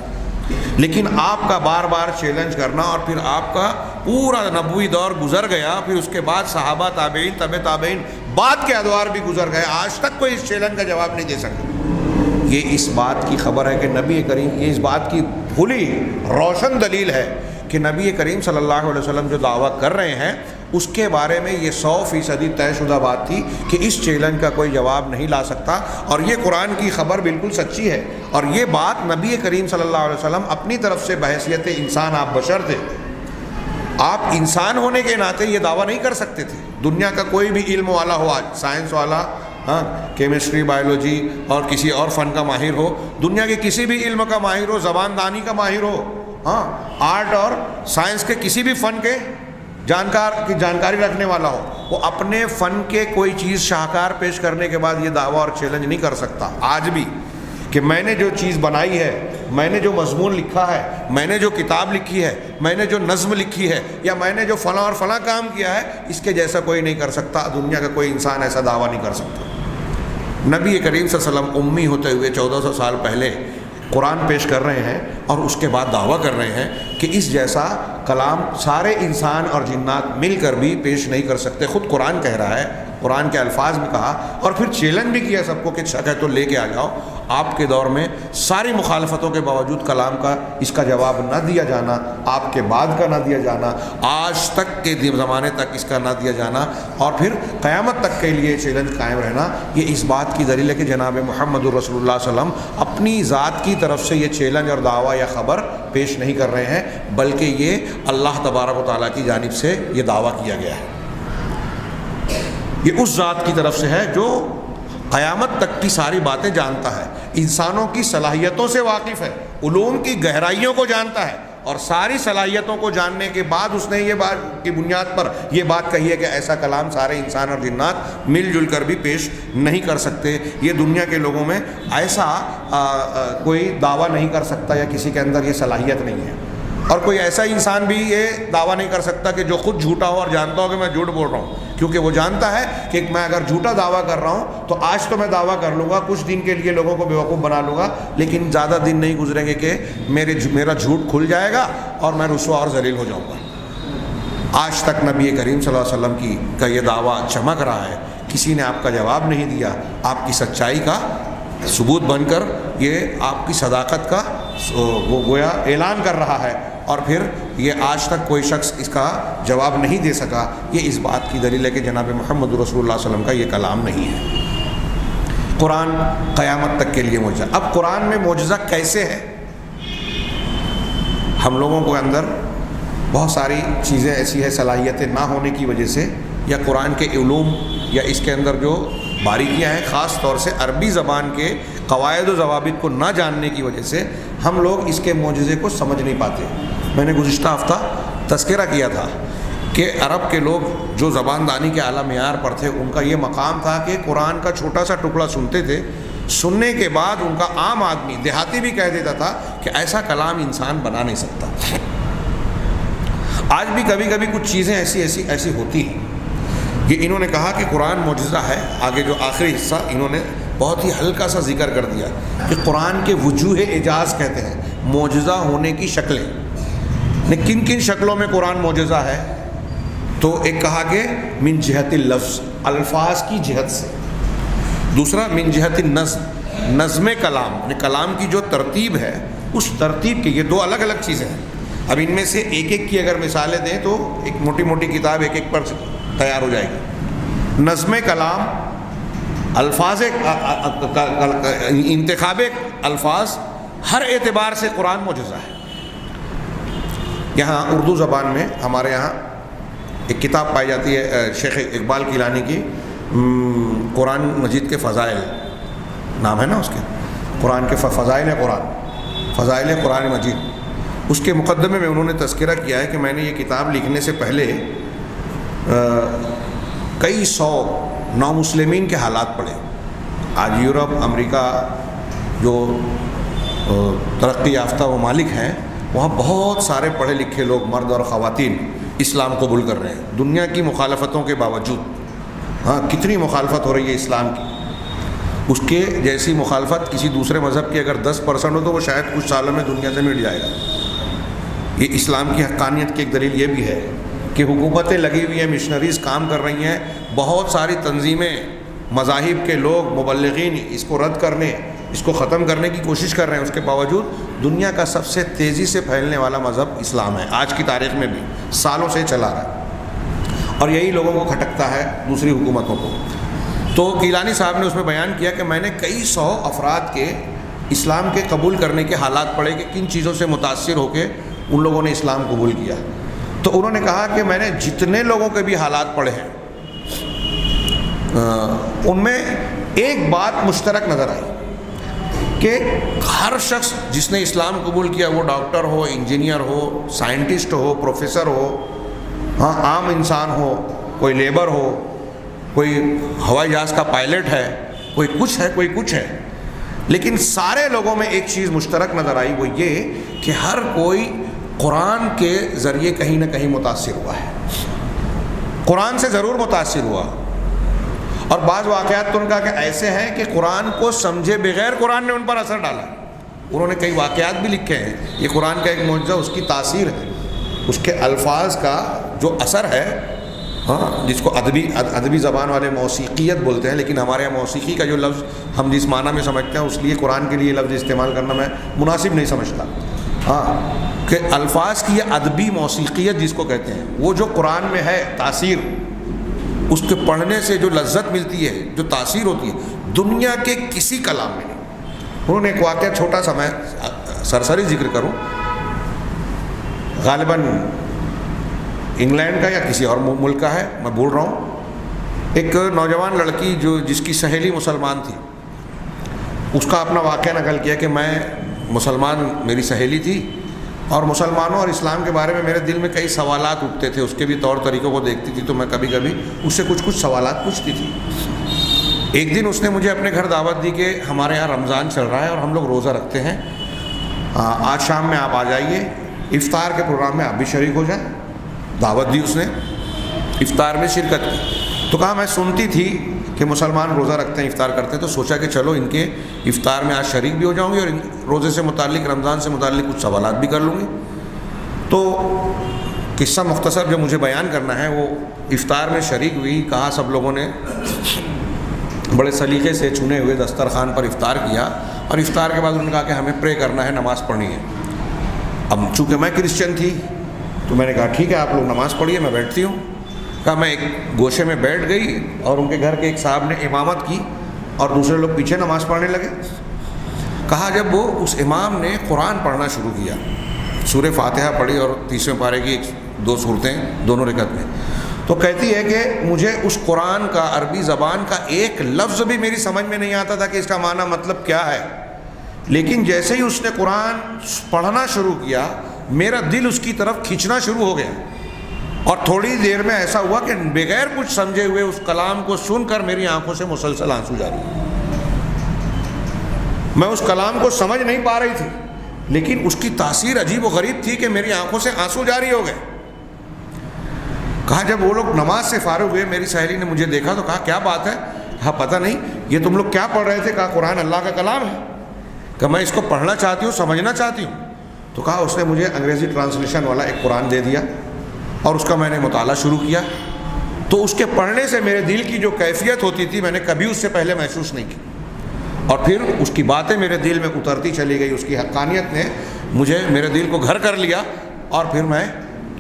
لیکن آپ کا بار بار چیلنج کرنا، اور پھر آپ کا پورا نبوی دور گزر گیا، پھر اس کے بعد صحابہ، تابعین، تابعین بعد کے ادوار بھی گزر گئے، آج تک کوئی اس چیلنج کا جواب نہیں دے سکتا۔ یہ اس بات کی خبر ہے کہ نبی کریم، یہ اس بات کی کھلی روشن دلیل ہے کہ نبی کریم صلی اللہ علیہ وسلم جو دعویٰ کر رہے ہیں اس کے بارے میں یہ 100% طے شدہ بات تھی کہ اس چیلنج کا کوئی جواب نہیں لا سکتا، اور یہ قرآن کی خبر بالکل سچی ہے۔ اور یہ بات نبی کریم صلی اللہ علیہ وسلم اپنی طرف سے بحیثیت انسان، آپ بشر تھے، آپ انسان ہونے کے ناطے یہ دعویٰ نہیں کر سکتے تھے۔ دنیا کا کوئی بھی علم والا ہو، آج سائنس والا، کیمسٹری، بایولوجی اور کسی اور فن کا ماہر ہو، دنیا کے کسی بھی علم کا ماہر ہو، زبان دانی کا ماہر ہو، آرٹ اور سائنس کے کسی بھی فن کے جانکاری رکھنے والا ہو، وہ اپنے فن کے کوئی چیز شاہکار پیش کرنے کے بعد یہ دعویٰ اور چیلنج نہیں کر سکتا آج بھی کہ میں نے جو چیز بنائی ہے، میں نے جو مضمون لکھا ہے، میں نے جو کتاب لکھی ہے، میں نے جو نظم لکھی ہے، یا میں نے جو فلاں اور فلاں کام کیا ہے، اس کے جیسا کوئی نہیں کر سکتا۔ دنیا کا کوئی انسان ایسا دعویٰ نہیں کر سکتا۔ نبی کریم صلی اللہ علیہ وسلم امی ہوتے ہوئے 1400 سال پہلے قرآن پیش کر رہے ہیں، اور اس کے بعد دعویٰ کر رہے ہیں کہ اس جیسا کلام سارے انسان اور جنات مل کر بھی پیش نہیں کر سکتے۔ خود قرآن کہہ رہا ہے، قرآن کے الفاظ میں کہا، اور پھر چیلنج بھی کیا سب کو کہ شک ہے تو لے کے آ جاؤ۔ آپ کے دور میں ساری مخالفتوں کے باوجود کلام کا اس کا جواب نہ دیا جانا، آپ کے بعد کا نہ دیا جانا، آج تک کے زمانے تک اس کا نہ دیا جانا، اور پھر قیامت تک کے لیے چیلنج قائم رہنا، یہ اس بات کی دلیل ہے کہ جناب محمد رسول اللہ صلی اللہ علیہ وسلم اپنی ذات کی طرف سے یہ چیلنج اور دعویٰ یا خبر پیش نہیں کر رہے ہیں، بلکہ یہ اللہ تبارک و تعالیٰ کی جانب سے یہ دعویٰ کیا گیا ہے۔ یہ اس ذات کی طرف سے ہے جو قیامت تک کی ساری باتیں جانتا ہے، انسانوں کی صلاحیتوں سے واقف ہے، علوم کی گہرائیوں کو جانتا ہے، اور ساری صلاحیتوں کو جاننے کے بعد اس نے یہ بات کی بنیاد پر یہ بات کہی ہے کہ ایسا کلام سارے انسان اور جنات مل جل کر بھی پیش نہیں کر سکتے۔ یہ دنیا کے لوگوں میں ایسا کوئی دعویٰ نہیں کر سکتا، یا کسی کے اندر یہ صلاحیت نہیں ہے، اور کوئی ایسا انسان بھی یہ دعویٰ نہیں کر سکتا کہ جو خود جھوٹا ہو اور جانتا ہو کہ میں جھوٹ بول رہا ہوں، کیونکہ وہ جانتا ہے کہ میں اگر جھوٹا دعویٰ کر رہا ہوں تو آج تو میں دعویٰ کر لوں گا، کچھ دن کے لیے لوگوں کو بیوقوف بنا لوں گا، لیکن زیادہ دن نہیں گزریں گے کہ میرا جھوٹ کھل جائے گا اور میں رسوا اور ذلیل ہو جاؤں گا۔ آج تک نبی کریم صلی اللہ علیہ وسلم کا یہ دعویٰ چمک رہا ہے، کسی نے آپ کا جواب نہیں دیا، آپ کی سچائی کا ثبوت بن کر یہ آپ کی صداقت کا وہ گویا اعلان کر رہا ہے، اور پھر یہ آج تک کوئی شخص اس کا جواب نہیں دے سکا۔ یہ اس بات کی دلیل ہے کہ جناب محمد رسول اللہ صلی اللہ علیہ وسلم کا یہ کلام نہیں ہے۔ قرآن قیامت تک کے لیے معجزہ۔ اب قرآن میں معجزہ کیسے ہے؟ ہم لوگوں کے اندر بہت ساری چیزیں ایسی ہیں، صلاحیتیں نہ ہونے کی وجہ سے، یا قرآن کے علوم یا اس کے اندر جو باریکیاں ہیں، خاص طور سے عربی زبان کے قواعد و ضوابط کو نہ جاننے کی وجہ سے ہم لوگ اس کے معجزے کو سمجھ نہیں پاتے۔ میں نے گزشتہ ہفتہ تذکرہ کیا تھا کہ عرب کے لوگ جو زبان دانی کے اعلیٰ معیار پر تھے، ان کا یہ مقام تھا کہ قرآن کا چھوٹا سا ٹکڑا سنتے تھے، سننے کے بعد ان کا عام آدمی، دیہاتی بھی کہہ دیتا تھا کہ ایسا کلام انسان بنا نہیں سکتا۔ آج بھی کبھی کبھی کچھ چیزیں ایسی ہوتی ہیں۔ یہ انہوں نے کہا کہ قرآن معجزہ ہے، آگے جو آخری حصہ انہوں نے بہت ہی ہلکا سا ذکر کر دیا کہ قرآن کے وجوہ اعجاز کہتے ہیں، معجزہ ہونے کی شکلیں۔ کن کن شکلوں میں قرآن معجزہ ہے؟ تو ایک کہا کہ من جہت اللفظ، الفاظ کی جہت سے، دوسرا من جہت النظم، نظم کلام، یعنی کلام کی جو ترتیب ہے اس ترتیب کی، یہ دو الگ الگ چیزیں ہیں۔ اب ان میں سے ایک ایک کی اگر مثالیں دیں تو ایک موٹی موٹی کتاب ایک ایک پر تیار ہو جائے گی۔ نظم کلام، الفاظ، انتخاب الفاظ، ہر اعتبار سے قرآن معجزہ ہے۔ یہاں اردو زبان میں ہمارے یہاں ایک کتاب پائی جاتی ہے شیخ اقبال کیلانی کی، قرآن مجید کے فضائل نام ہے نا اس کے، قرآن کے فضائل قرآن مجید۔ اس کے مقدمے میں انہوں نے تذکرہ کیا ہے کہ میں نے یہ کتاب لکھنے سے پہلے کئی سو نامسلمین کے حالات پڑھے۔ آج یورپ، امریکہ جو ترقی یافتہ ممالک ہیں، وہاں بہت سارے پڑھے لکھے لوگ، مرد اور خواتین، اسلام قبول کر رہے ہیں دنیا کی مخالفتوں کے باوجود۔ کتنی مخالفت ہو رہی ہے اسلام کی، اس کے جیسی مخالفت کسی دوسرے مذہب کی اگر 10% ہو تو وہ شاید کچھ سالوں میں دنیا سے مٹ جائے گا۔ یہ اسلام کی حقانیت کی ایک دلیل یہ بھی ہے کہ کہ حکومتیں لگی ہوئی ہیں، مشنریز کام کر رہی ہیں، بہت ساری تنظیمیں، مذاہب کے لوگ، مبلغین اس کو رد کرنے، اس کو ختم کرنے کی کوشش کر رہے ہیں، اس کے باوجود دنیا کا سب سے تیزی سے پھیلنے والا مذہب اسلام ہے، آج کی تاریخ میں بھی سالوں سے چلا رہا ہے، اور یہی لوگوں کو کھٹکتا ہے دوسری حکومتوں کو۔ تو کیلانی صاحب نے اس میں بیان کیا کہ میں نے کئی سو افراد کے اسلام کے قبول کرنے کے حالات پڑھے کہ کن چیزوں سے متاثر ہو کے ان لوگوں نے اسلام قبول کیا۔ تو انہوں نے کہا کہ میں نے جتنے لوگوں کے بھی حالات پڑھے ہیں ان میں ایک بات مشترک نظر آئی کہ ہر شخص جس نے اسلام قبول کیا، وہ ڈاکٹر ہو، انجینئر ہو، سائنٹسٹ ہو، پروفیسر ہو، عام انسان ہو، کوئی لیبر ہو، کوئی ہوائی جہاز کا پائلٹ ہے، کوئی کچھ ہے، کوئی کچھ ہے، لیکن سارے لوگوں میں ایک چیز مشترک نظر آئی، وہ یہ کہ ہر کوئی قرآن کے ذریعے کہیں نہ کہیں متاثر ہوا ہے، قرآن سے ضرور متاثر ہوا۔ اور بعض واقعات تو ان کا کہ ایسے ہیں کہ قرآن کو سمجھے بغیر قرآن نے ان پر اثر ڈالا۔ انہوں نے کئی واقعات بھی لکھے ہیں، یہ قرآن کا ایک معجزہ، اس کی تاثیر ہے، اس کے الفاظ کا جو اثر ہے، جس کو ادبی زبان والے موسیقیت بولتے ہیں، لیکن ہمارے یہاں موسیقی کا جو لفظ ہم جس معنی میں سمجھتے ہیں، اس لیے قرآن کے لیے یہ لفظ استعمال کرنا میں مناسب نہیں سمجھتا، کہ الفاظ کی یہ ادبی موسیقیت جس کو کہتے ہیں، وہ جو قرآن میں ہے تاثیر، اس کے پڑھنے سے جو لذت ملتی ہے، جو تاثیر ہوتی ہے، دنیا کے کسی کلام میں نہیں۔ انہوں نے ایک واقعہ چھوٹا سا میں سرسری ذکر کروں، غالباً انگلینڈ کا یا کسی اور ملک کا ہے، میں بھول رہا ہوں، ایک نوجوان لڑکی جس کی سہیلی مسلمان تھی، اس کا اپنا واقعہ نقل کیا کہ میں مسلمان، میری سہیلی تھی، اور مسلمانوں اور اسلام کے بارے میں میرے دل میں کئی سوالات اٹھتے تھے، اس کے بھی طور طریقوں کو دیکھتی تھی تو میں کبھی کبھی اس سے کچھ سوالات پوچھتی تھی۔ ایک دن اس نے مجھے اپنے گھر دعوت دی کہ ہمارے یہاں رمضان چل رہا ہے اور ہم لوگ روزہ رکھتے ہیں، آج شام میں آپ آ جائیے، افطار کے پروگرام میں آپ بھی شریک ہو جائیں۔ دعوت دی اس نے، افطار میں شرکت کی، تو کہا میں سنتی تھی کہ مسلمان روزہ رکھتے ہیں، افطار کرتے ہیں، تو سوچا کہ چلو ان کے افطار میں آج شریک بھی ہو جاؤں گی اور روزے سے متعلق، رمضان سے متعلق کچھ سوالات بھی کر لوں گی۔ تو قصہ مختصر جو مجھے بیان کرنا ہے، وہ افطار میں شریک ہوئی، کہا سب لوگوں نے بڑے سلیقے سے چنے ہوئے دسترخوان پر افطار کیا، اور افطار کے بعد انہوں نے کہا کہ ہمیں پرے کرنا ہے، نماز پڑھنی ہے۔ اب چونکہ میں کرسچن تھی تو میں نے کہا ٹھیک ہے آپ لوگ نماز پڑھیے، میں بیٹھتی ہوں۔ کہا میں ایک گوشے میں بیٹھ گئی اور ان کے گھر کے ایک صاحب نے امامت کی اور دوسرے لوگ پیچھے نماز پڑھنے لگے۔ کہا جب وہ اس امام نے قرآن پڑھنا شروع کیا، سورہ فاتحہ پڑھی اور تیسرے پارے کی 2 سورتیں دونوں رکعت میں، تو کہتی ہے کہ مجھے اس قرآن کا عربی زبان کا ایک لفظ بھی میری سمجھ میں نہیں آتا تھا کہ اس کا معنی مطلب کیا ہے، لیکن جیسے ہی اس نے قرآن پڑھنا شروع کیا، میرا دل اس کی طرف کھینچنا شروع ہو گیا، اور تھوڑی دیر میں ایسا ہوا کہ بغیر کچھ سمجھے ہوئے اس کلام کو سن کر میری آنکھوں سے مسلسل آنسو جاری۔ میں اس کلام کو سمجھ نہیں پا رہی تھی، لیکن اس کی تاثیر عجیب و غریب تھی کہ میری آنکھوں سے آنسو جاری ہو گئے۔ کہا جب وہ لوگ نماز سے فارغ ہوئے، میری سہیلی نے مجھے دیکھا تو کہا کیا بات ہے؟ کہا پتہ نہیں، یہ تم لوگ کیا پڑھ رہے تھے؟ کہا قرآن اللہ کا کلام ہے۔ کہ میں اس کو پڑھنا چاہتی ہوں، سمجھنا چاہتی ہوں۔ تو کہا اس نے مجھے انگریزی ٹرانسلیشن والا ایک قرآن دے دیا اور اس کا میں نے مطالعہ شروع کیا، تو اس کے پڑھنے سے میرے دل کی جو کیفیت ہوتی تھی میں نے کبھی اس سے پہلے محسوس نہیں کی، اور پھر اس کی باتیں میرے دل میں اترتی چلی گئی، اس کی حقانیت نے مجھے میرے دل کو گھر کر لیا، اور پھر میں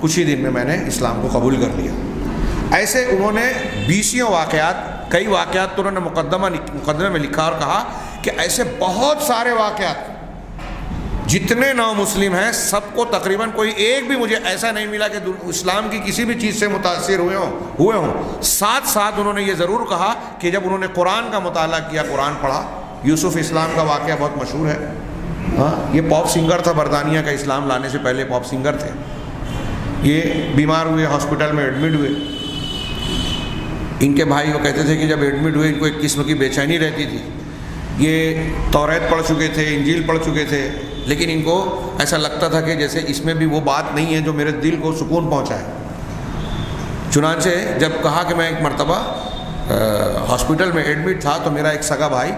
کچھ ہی دن میں نے اسلام کو قبول کر لیا۔ ایسے انہوں نے 20 واقعات، کئی واقعات تو انہوں نے مقدمے میں لکھا اور کہا کہ ایسے بہت سارے واقعات، جتنے نو مسلم ہیں سب کو تقریباً کوئی ایک بھی مجھے ایسا نہیں ملا کہ اسلام کی کسی بھی چیز سے متاثر ہوئے ہوں۔ ساتھ ساتھ انہوں نے یہ ضرور کہا کہ جب انہوں نے قرآن کا مطالعہ کیا، قرآن پڑھا، یوسف اسلام کا واقعہ بہت مشہور ہے، یہ پاپ سنگر تھا برطانیہ کا، اسلام لانے سے پہلے پاپ سنگر تھے، یہ بیمار ہوئے، ہاسپٹل میں ایڈمٹ ہوئے، ان کے بھائی وہ کہتے تھے کہ جب ایڈمٹ ہوئے ان کو ایک قسم کی بے چینی رہتی تھی، یہ توریت پڑھ چکے تھے، انجیل پڑھ چکے تھے، لیکن ان کو ایسا لگتا تھا کہ جیسے اس میں بھی وہ بات نہیں ہے جو میرے دل کو سکون پہنچائے۔ چنانچہ جب کہا کہ میں ایک مرتبہ ہاسپٹل میں ایڈمٹ تھا تو میرا ایک سگا بھائی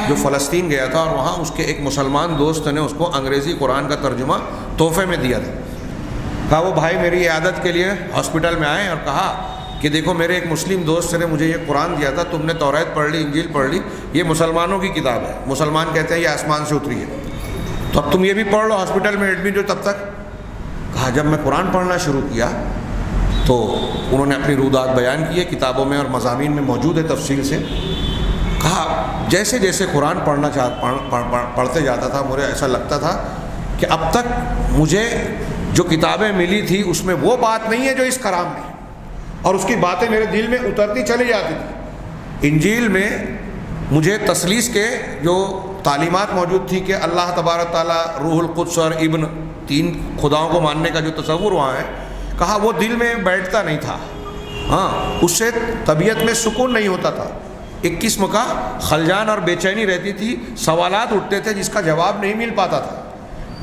جو فلسطین گیا تھا اور وہاں اس کے ایک مسلمان دوست نے اس کو انگریزی قرآن کا ترجمہ تحفے میں دیا تھا، کہا وہ بھائی میری عیادت کے لیے ہاسپٹل میں آئے اور کہا کہ دیکھو میرے ایک مسلم دوست نے مجھے یہ قرآن دیا تھا، تم نے توریت پڑھ لی، انجیل پڑھ لی، یہ مسلمانوں کی کتاب ہے، مسلمان کہتے ہیں یہ آسمان سے اتری ہے، تو اب تم یہ بھی پڑھ لو، ہاسپٹل میں ایڈمٹ ہو تب تک۔ کہا جب میں قرآن پڑھنا شروع کیا تو انہوں نے اپنی رودات بیان کی ہے، کتابوں میں اور مضامین میں موجود ہے تفصیل سے۔ کہا جیسے جیسے قرآن پڑھتے جاتا تھا مجھے ایسا لگتا تھا کہ اب تک مجھے جو کتابیں ملی تھی اس میں وہ بات نہیں ہے جو اس کلام میں، اور اس کی باتیں میرے دل میں اترتی چلی جاتی تھی۔ انجیل میں مجھے تثلیث کے جو تعلیمات موجود تھی کہ اللہ تبارک تعالیٰ، روح القدس اور ابن، تین خداؤں کو ماننے کا جو تصور وہاں ہے، کہا وہ دل میں بیٹھتا نہیں تھا، ہاں اس سے طبیعت میں سکون نہیں ہوتا تھا، ایک قسم کا خلجان اور بے چینی رہتی تھی، سوالات اٹھتے تھے جس کا جواب نہیں مل پاتا تھا۔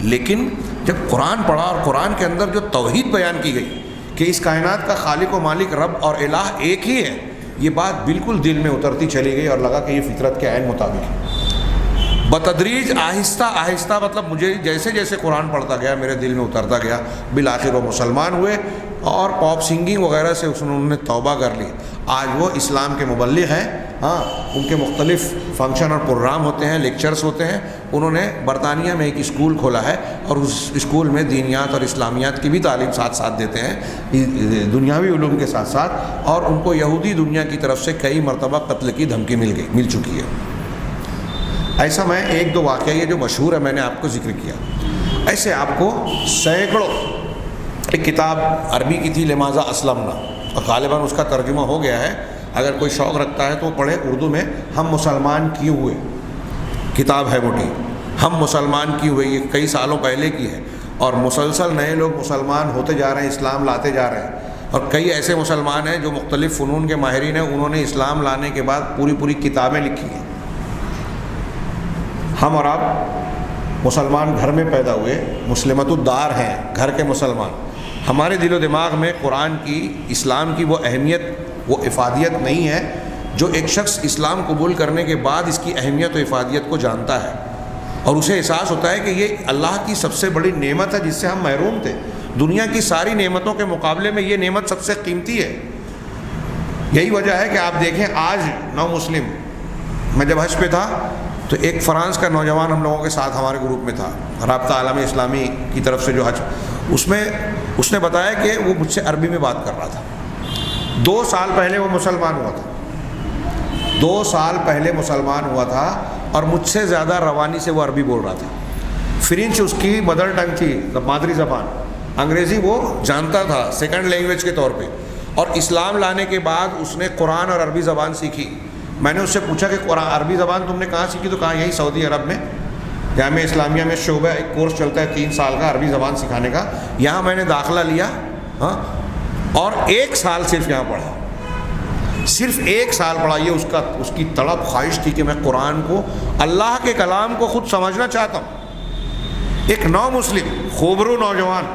لیکن جب قرآن پڑھا اور قرآن کے اندر جو توحید بیان کی گئی کہ اس کائنات کا خالق و مالک رب اور الہ ایک ہی ہے، یہ بات بالکل دل میں اترتی چلی گئی اور لگا کہ یہ فطرت کے عین مطابق ہے۔ بتدریج آہستہ آہستہ مطلب مجھے جیسے جیسے قرآن پڑھتا گیا میرے دل میں اترتا گیا، بالآخر وہ مسلمان ہوئے اور پاپ سنگنگ وغیرہ سے انہوں نے توبہ کر لی۔ آج وہ اسلام کے مبلغ ہیں، ہاں ان کے مختلف فنکشن اور پروگرام ہوتے ہیں، لیکچرز ہوتے ہیں۔ انہوں نے برطانیہ میں ایک اسکول کھولا ہے اور اس اسکول میں دینیات اور اسلامیات کی بھی تعلیم ساتھ ساتھ دیتے ہیں، دنیاوی علوم کے ساتھ ساتھ، اور ان کو یہودی دنیا کی طرف سے کئی مرتبہ قتل کی دھمکی مل چکی ہے۔ ایسا میں ایک دو واقعہ یہ جو مشہور ہے میں نے آپ کو ذکر کیا، ایسے آپ کو سینکڑوں۔ ایک کتاب عربی کی تھی لماذا اسلمنا، اور غالباً اس کا ترجمہ ہو گیا ہے، اگر کوئی شوق رکھتا ہے تو پڑھے، اردو میں ہم مسلمان کیوں ہوئے کتاب ہے موٹی، ہم مسلمان کیوں ہوئے، یہ کئی سالوں پہلے کی ہے، اور مسلسل نئے لوگ مسلمان ہوتے جا رہے ہیں، اسلام لاتے جا رہے ہیں، اور کئی ایسے مسلمان ہیں جو مختلف فنون کے ماہرین ہیں، انہوں نے اسلام لانے کے بعد پوری کتابیں لکھی ہیں۔ ہم اور آپ مسلمان گھر میں پیدا ہوئے، مسلمت الدار ہیں، گھر کے مسلمان، ہمارے دل و دماغ میں قرآن کی، اسلام کی وہ اہمیت، وہ افادیت نہیں ہے جو ایک شخص اسلام قبول کرنے کے بعد اس کی اہمیت و افادیت کو جانتا ہے، اور اسے احساس ہوتا ہے کہ یہ اللہ کی سب سے بڑی نعمت ہے جس سے ہم محروم تھے، دنیا کی ساری نعمتوں کے مقابلے میں یہ نعمت سب سے قیمتی ہے۔ یہی وجہ ہے کہ آپ دیکھیں آج نو مسلم، میں جب حج پہ تھا تو ایک فرانس کا نوجوان ہم لوگوں کے ساتھ ہمارے گروپ میں تھا، رابطہ عالم اسلامی کی طرف سے جو حج، اس نے بتایا کہ وہ مجھ سے عربی میں بات کر رہا تھا۔ 2 سال پہلے وہ مسلمان ہوا تھا، 2 سال پہلے مسلمان ہوا تھا، اور مجھ سے زیادہ روانی سے وہ عربی بول رہا تھا۔ فرینچ اس کی مدر ٹنگ تھی، مادری زبان، انگریزی وہ جانتا تھا سیکنڈ لینگویج کے طور پہ، اور اسلام لانے کے بعد اس نے قرآن اور عربی زبان سیکھی۔ میں نے اس سے پوچھا کہ قرآن عربی زبان تم نے کہاں سیکھی؟ تو کہا یہی سعودی عرب میں، جامعہ اسلامیہ میں شعبہ ایک کورس چلتا ہے 3 سال کا عربی زبان سکھانے کا، یہاں میں نے داخلہ لیا، ہاں، اور 1 سال صرف یہاں پڑھا، صرف 1 سال پڑھا۔ یہ اس کی تڑپ خواہش تھی کہ میں قرآن کو، اللہ کے کلام کو خود سمجھنا چاہتا ہوں۔ ایک نو مسلم خوبرو نوجوان،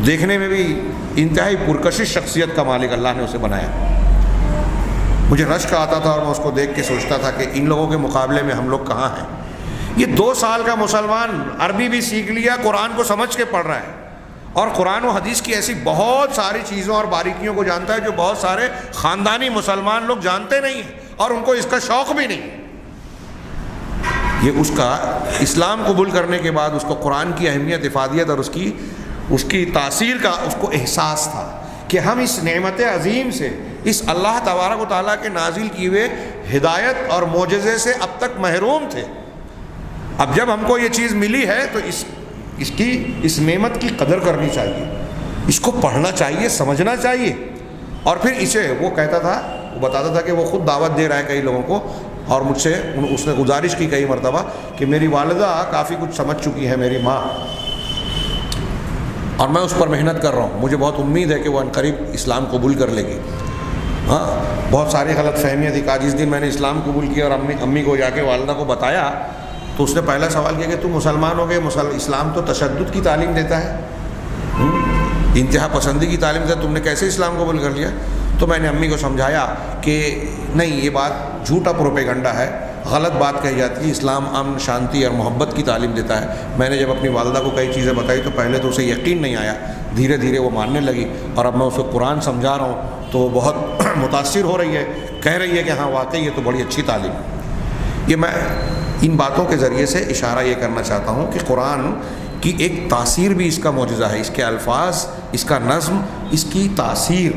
دیکھنے میں بھی انتہائی پرکشش شخصیت کا مالک اللہ نے اسے بنایا۔ مجھے رشک آتا تھا اور میں اس کو دیکھ کے سوچتا تھا کہ ان لوگوں کے مقابلے میں ہم لوگ کہاں ہیں۔ یہ 2 سال کا مسلمان عربی بھی سیکھ لیا، قرآن کو سمجھ کے پڑھ رہا ہے، اور قرآن و حدیث کی ایسی بہت ساری چیزوں اور باریکیوں کو جانتا ہے جو بہت سارے خاندانی مسلمان لوگ جانتے نہیں ہیں، اور ان کو اس کا شوق بھی نہیں۔ یہ اس کا اسلام قبول کرنے کے بعد اس کو قرآن کی اہمیت، افادیت اور اس کی تاثیر کا اس کو احساس تھا کہ ہم اس نعمت عظیم سے، اس اللہ تبارک و تعالیٰ کے نازل کیے ہوئے ہدایت اور معجزے سے اب تک محروم تھے۔ اب جب ہم کو یہ چیز ملی ہے تو اس نعمت کی قدر کرنی چاہیے، اس کو پڑھنا چاہیے، سمجھنا چاہیے، اور پھر اسے وہ کہتا تھا، وہ بتاتا تھا کہ وہ خود دعوت دے رہا ہے کئی لوگوں کو، اور مجھ سے اس نے گزارش کی کئی مرتبہ کہ میری والدہ کافی کچھ سمجھ چکی ہے، میری ماں، اور میں اس پر محنت کر رہا ہوں، مجھے بہت امید ہے کہ وہ عنقریب اسلام قبول کر لے گی۔ ہاں، بہت ساری غلط فہمیاں تھی۔ کہا جس دن میں نے اسلام قبول کیا اور امی کو جا کے والدہ کو بتایا تو اس نے پہلا سوال کیا کہ تم مسلمان ہو گئے، اسلام تو تشدد کی تعلیم دیتا ہے، انتہا پسندی کی تعلیم دیتا ہے، تم نے کیسے اسلام قبول کر لیا؟ تو میں نے امی کو سمجھایا کہ نہیں، یہ بات جھوٹا پروپیگنڈا ہے، غلط بات کہی جاتی ہے. اسلام امن، شانتی اور محبت کی تعلیم دیتا ہے. میں نے جب اپنی والدہ کو کئی چیزیں بتائی تو پہلے تو اسے یقین نہیں آیا، دھیرے دھیرے وہ ماننے لگی، اور اب میں اسے قرآن سمجھا رہا ہوں تو وہ بہت متاثر ہو رہی ہے، کہہ رہی ہے کہ ہاں واقعی یہ تو بڑی اچھی تعلیم ہے. یہ میں ان باتوں کے ذریعے سے اشارہ یہ کرنا چاہتا ہوں کہ قرآن کی ایک تاثیر بھی اس کا معجزہ ہے، اس کے الفاظ، اس کا نظم، اس کی تاثیر.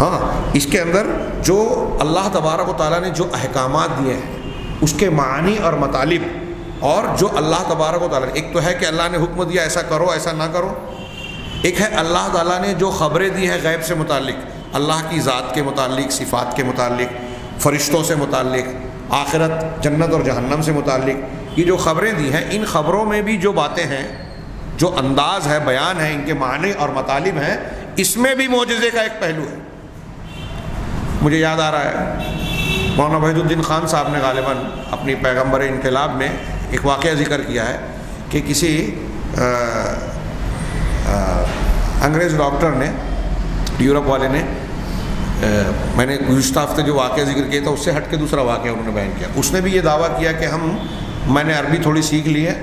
ہاں، اس کے اندر جو اللہ تبارک و تعالیٰ نے جو احکامات دیے ہیں، اس کے معانی اور مطالب، اور جو اللہ تبارک و تعالیٰ نے، ایک تو ہے کہ اللہ نے حکم دیا ایسا کرو ایسا نہ کرو، ایک ہے اللہ تعالیٰ نے جو خبریں دی ہیں غیب سے متعلق، اللہ کی ذات کے متعلق، صفات کے متعلق، فرشتوں سے متعلق، آخرت، جنت اور جہنم سے متعلق. یہ جو خبریں دی ہیں، ان خبروں میں بھی جو باتیں ہیں، جو انداز ہے، بیان ہے، ان کے معنی اور مطالب ہیں، اس میں بھی معجزے کا ایک پہلو ہے. مجھے یاد آ رہا ہے مولانا وحید الدین خان صاحب نے غالباً اپنی پیغمبر انقلاب میں ایک واقعہ ذکر کیا ہے کہ کسی انگریز ڈاکٹر نے، یورپ والے نے، میں نے گزشتہ ہفتے جو واقعہ ذکر کیا تھا اس سے ہٹ کے دوسرا واقعہ انہوں نے بیان کیا. اس نے بھی یہ دعویٰ کیا کہ میں نے عربی تھوڑی سیکھ لی ہے،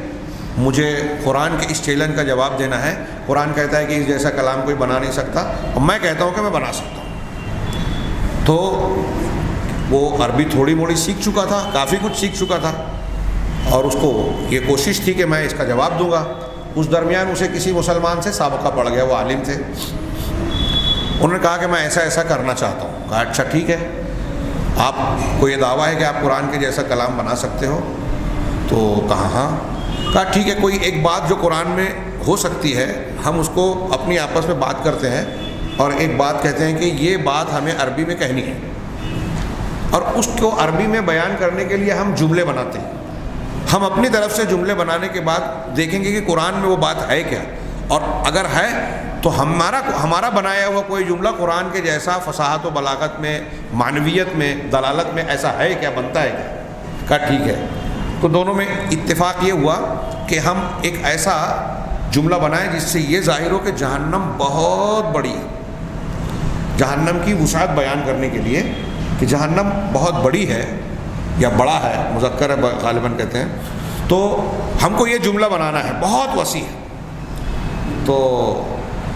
مجھے قرآن کے اس چیلنج کا جواب دینا ہے. قرآن کہتا ہے کہ اس جیسا کلام کوئی بنا نہیں سکتا، اور میں کہتا ہوں کہ میں بنا سکتا ہوں. تو وہ عربی تھوڑی موڑی سیکھ چکا تھا، کافی کچھ سیکھ چکا تھا، اور اس کو یہ کوشش تھی کہ میں اس کا جواب دوں گا. اس درمیان اسے کسی مسلمان سے سابقہ پڑ گیا، وہ عالم تھے. انہوں نے کہا کہ میں ایسا ایسا کرنا چاہتا ہوں. کہا اچھا ٹھیک ہے، آپ کو یہ دعویٰ ہے کہ آپ قرآن کے جیسا کلام بنا سکتے ہو؟ تو کہا ہاں. کہا ٹھیک ہے، کوئی ایک بات جو قرآن میں ہو سکتی ہے، ہم اس کو اپنی آپس میں بات کرتے ہیں، اور ایک بات کہتے ہیں کہ یہ بات ہمیں عربی میں کہنی ہے، اور اس کو عربی میں بیان کرنے کے لیے ہم جملے بناتے ہیں. ہم اپنی طرف سے جملے بنانے کے بعد دیکھیں گے کہ قرآن میں وہ بات ہے کیا، اور اگر ہے تو ہمارا بنایا ہوا کوئی جملہ قرآن کے جیسا فصاحت و بلاغت میں، معنویت میں، دلالت میں ایسا ہے کیا، بنتا ہے کیا؟ کہا ٹھیک ہے. تو دونوں میں اتفاق یہ ہوا کہ ہم ایک ایسا جملہ بنائیں جس سے یہ ظاہر ہو کہ جہنم بہت بڑی ہے. جہنم کی وسعت بیان کرنے کے لیے کہ جہنم بہت بڑی ہے یا بڑا ہے، مذکر ہے غالباً کہتے ہیں، تو ہم کو یہ جملہ بنانا ہے، بہت وسیع ہے. تو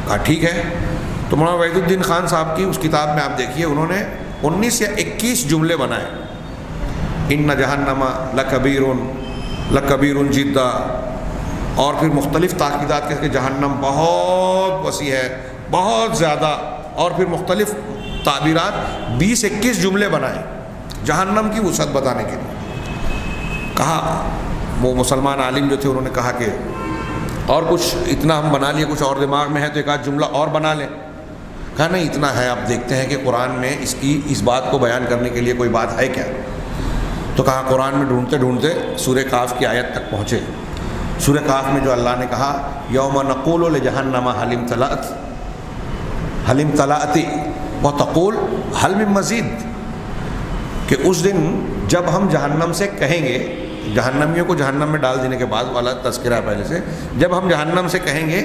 کہا ٹھیک ہے. تو مولانا وحید الدین خان صاحب کی اس کتاب میں آپ دیکھیے، انہوں نے 19 یا 21 جملے بنائے. ان جہنم لکبیر جدا، اور پھر مختلف تاکیدات کے جہنم بہت وسیع ہے، بہت زیادہ، اور پھر مختلف تعبیرات. 20-21 جملے بنائے جہنم کی وسعت بتانے کے لیے. کہا وہ مسلمان عالم جو تھے، انہوں نے کہا کہ اور کچھ اتنا ہم بنا لیے، کچھ اور دماغ میں ہے تو ایک آدھ جملہ اور بنا لیں. کہا نہیں اتنا ہے، آپ دیکھتے ہیں کہ قرآن میں اس بات کو بیان کرنے کے لیے کوئی بات ہے کیا. تو کہا قرآن میں ڈھونڈتے ڈھونڈتے سورہ کاف کی آیت تک پہنچے. سورہ کاف میں جو اللہ نے کہا یوم نقول لجہنم حلم تلاتی وتقول حل من مزید، کہ اس دن جب ہم جہنم سے کہیں گے، جہنمیوں کو جہنم میں ڈال دینے کے بعد والا تذکرہ ہے پہلے سے، جب ہم جہنم سے کہیں گے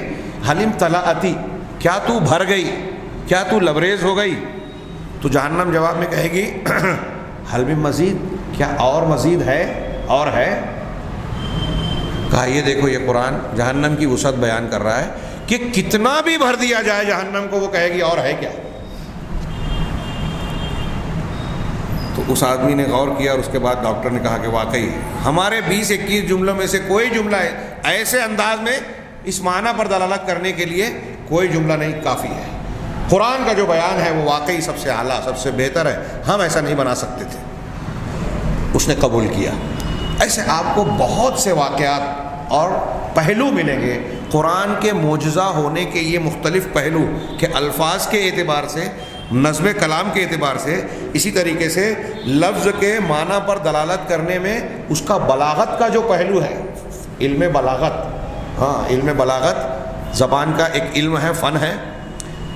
حلم تلاتی، کیا تو بھر گئی، کیا تو لبریز ہو گئی، تو جہنم جواب میں کہے گی حل من مزید، کیا اور مزید ہے، اور ہے. کہا یہ دیکھو یہ قرآن جہنم کی وسعت بیان کر رہا ہے کہ کتنا بھی بھر دیا جائے جہنم کو، وہ کہے گی اور ہے کیا. تو اس آدمی نے غور کیا، اور اس کے بعد ڈاکٹر نے کہا کہ واقعی ہمارے 20-21 جملوں میں سے کوئی جملہ ایسے انداز میں اس معنی پر دلالت کرنے کے لیے کوئی جملہ نہیں کافی ہے. قرآن کا جو بیان ہے وہ واقعی سب سے اعلیٰ، سب سے بہتر ہے، ہم ایسا نہیں بنا سکتے تھے. اس نے قبول کیا. ایسے آپ کو بہت سے واقعات اور پہلو ملیں گے قرآن کے معجزہ ہونے کے. یہ مختلف پہلو کہ الفاظ کے اعتبار سے، نظم کلام کے اعتبار سے، اسی طریقے سے لفظ کے معنی پر دلالت کرنے میں اس کا بلاغت کا جو پہلو ہے، علم بلاغت. ہاں، علم بلاغت زبان کا ایک علم ہے، فن ہے،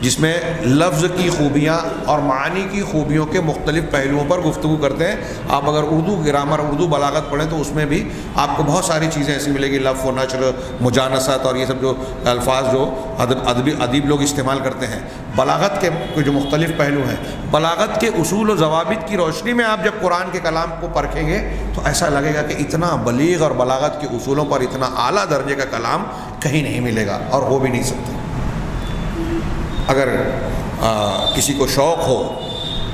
جس میں لفظ کی خوبیاں اور معانی کی خوبیوں کے مختلف پہلوؤں پر گفتگو کرتے ہیں. آپ اگر اردو گرامر، اردو بلاغت پڑھیں تو اس میں بھی آپ کو بہت ساری چیزیں ایسی ملے گی، لفظ و نشر، مجانست اور یہ سب جو الفاظ جو ادیب لوگ استعمال کرتے ہیں. بلاغت کے جو مختلف پہلو ہیں، بلاغت کے اصول و ضوابط کی روشنی میں آپ جب قرآن کے کلام کو پرکھیں گے تو ایسا لگے گا کہ اتنا بلیغ اور بلاغت کے اصولوں پر اتنا اعلیٰ درجے کا کلام کہیں نہیں ملے گا اور ہو بھی نہیں سکتا. اگر کسی کو شوق ہو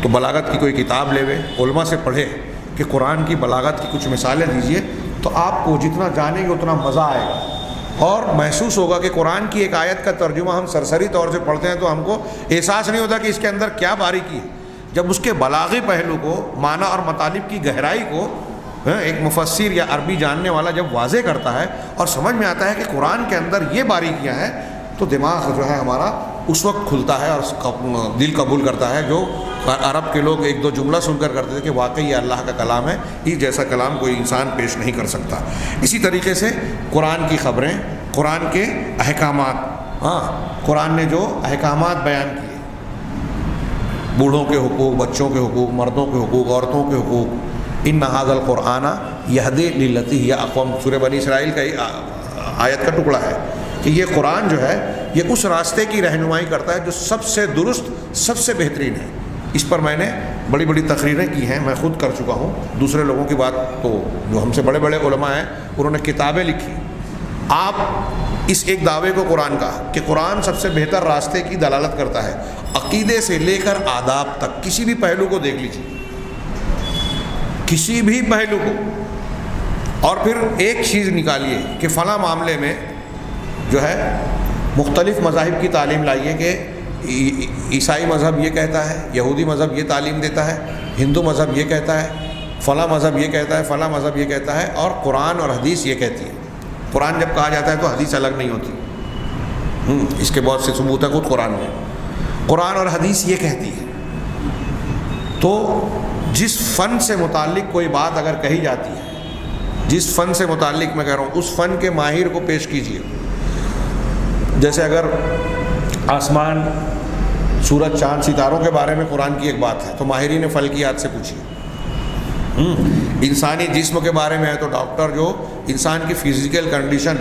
تو بلاغت کی کوئی کتاب لے علماء سے پڑھے کہ قرآن کی بلاغت کی کچھ مثالیں دیجیے، تو آپ کو جتنا جانیں گے اتنا مزہ آئے گا اور محسوس ہوگا کہ قرآن کی ایک آیت کا ترجمہ ہم سرسری طور سے پڑھتے ہیں تو ہم کو احساس نہیں ہوتا کہ اس کے اندر کیا باریکی ہے. جب اس کے بلاغی پہلو کو، معنی اور مطالب کی گہرائی کو ایک مفسر یا عربی جاننے والا جب واضح کرتا ہے اور سمجھ میں آتا ہے کہ قرآن کے اندر یہ باریکیاں ہیں، تو دماغ جو ہے ہمارا اس وقت کھلتا ہے اور دل قبول کرتا ہے. جو عرب کے لوگ ایک دو جملہ سن کر کرتے تھے کہ واقعی یہ اللہ کا کلام ہے، اس جیسا کلام کوئی انسان پیش نہیں کر سکتا. اسی طریقے سے قرآن کی خبریں، قرآن کے احکامات، قرآن نے جو احکامات بیان کیے، بوڑھوں کے حقوق، بچوں کے حقوق، مردوں کے حقوق، عورتوں کے حقوق، ان ھذا القرآن یہدی للتی ہی اقوم، سورہ بنی اسرائیل کا آیت کا ٹکڑا ہے کہ یہ قرآن جو ہے یہ اس راستے کی رہنمائی کرتا ہے جو سب سے درست، سب سے بہترین ہے. اس پر میں نے بڑی بڑی تقریریں کی ہیں، میں خود کر چکا ہوں. دوسرے لوگوں کی بات تو جو ہم سے بڑے بڑے علماء ہیں انہوں نے کتابیں لکھی. آپ اس ایک دعوے کو قرآن کا کہ قرآن سب سے بہتر راستے کی دلالت کرتا ہے، عقیدے سے لے کر آداب تک کسی بھی پہلو کو دیکھ لیجیے، کسی بھی پہلو کو، اور پھر ایک چیز نکالیے کہ فلاں معاملے میں جو ہے مختلف مذاہب کی تعلیم لائیے کہ عیسائی مذہب یہ کہتا ہے، یہودی مذہب یہ تعلیم دیتا ہے، ہندو مذہب یہ کہتا ہے، فلاں مذہب یہ کہتا ہے، فلاں مذہب یہ کہتا ہے، اور قرآن اور حدیث یہ کہتی ہے. قرآن جب کہا جاتا ہے تو حدیث الگ نہیں ہوتی، اس کے بہت سے ثبوت ہیں خود قرآن میں. قرآن اور حدیث یہ کہتی ہے. تو جس فن سے متعلق کوئی بات اگر کہی جاتی ہے، جس فن سے متعلق میں کہہ رہا ہوں، اس فن کے ماہر کو پیش کیجیے. جیسے اگر آسمان، سورج، چاند، ستاروں کے بارے میں قرآن کی ایک بات ہے تو ماہرین فلکیات سے پوچھیے. انسانی جسم کے بارے میں ہے تو ڈاکٹر جو انسان کی فزیکل کنڈیشن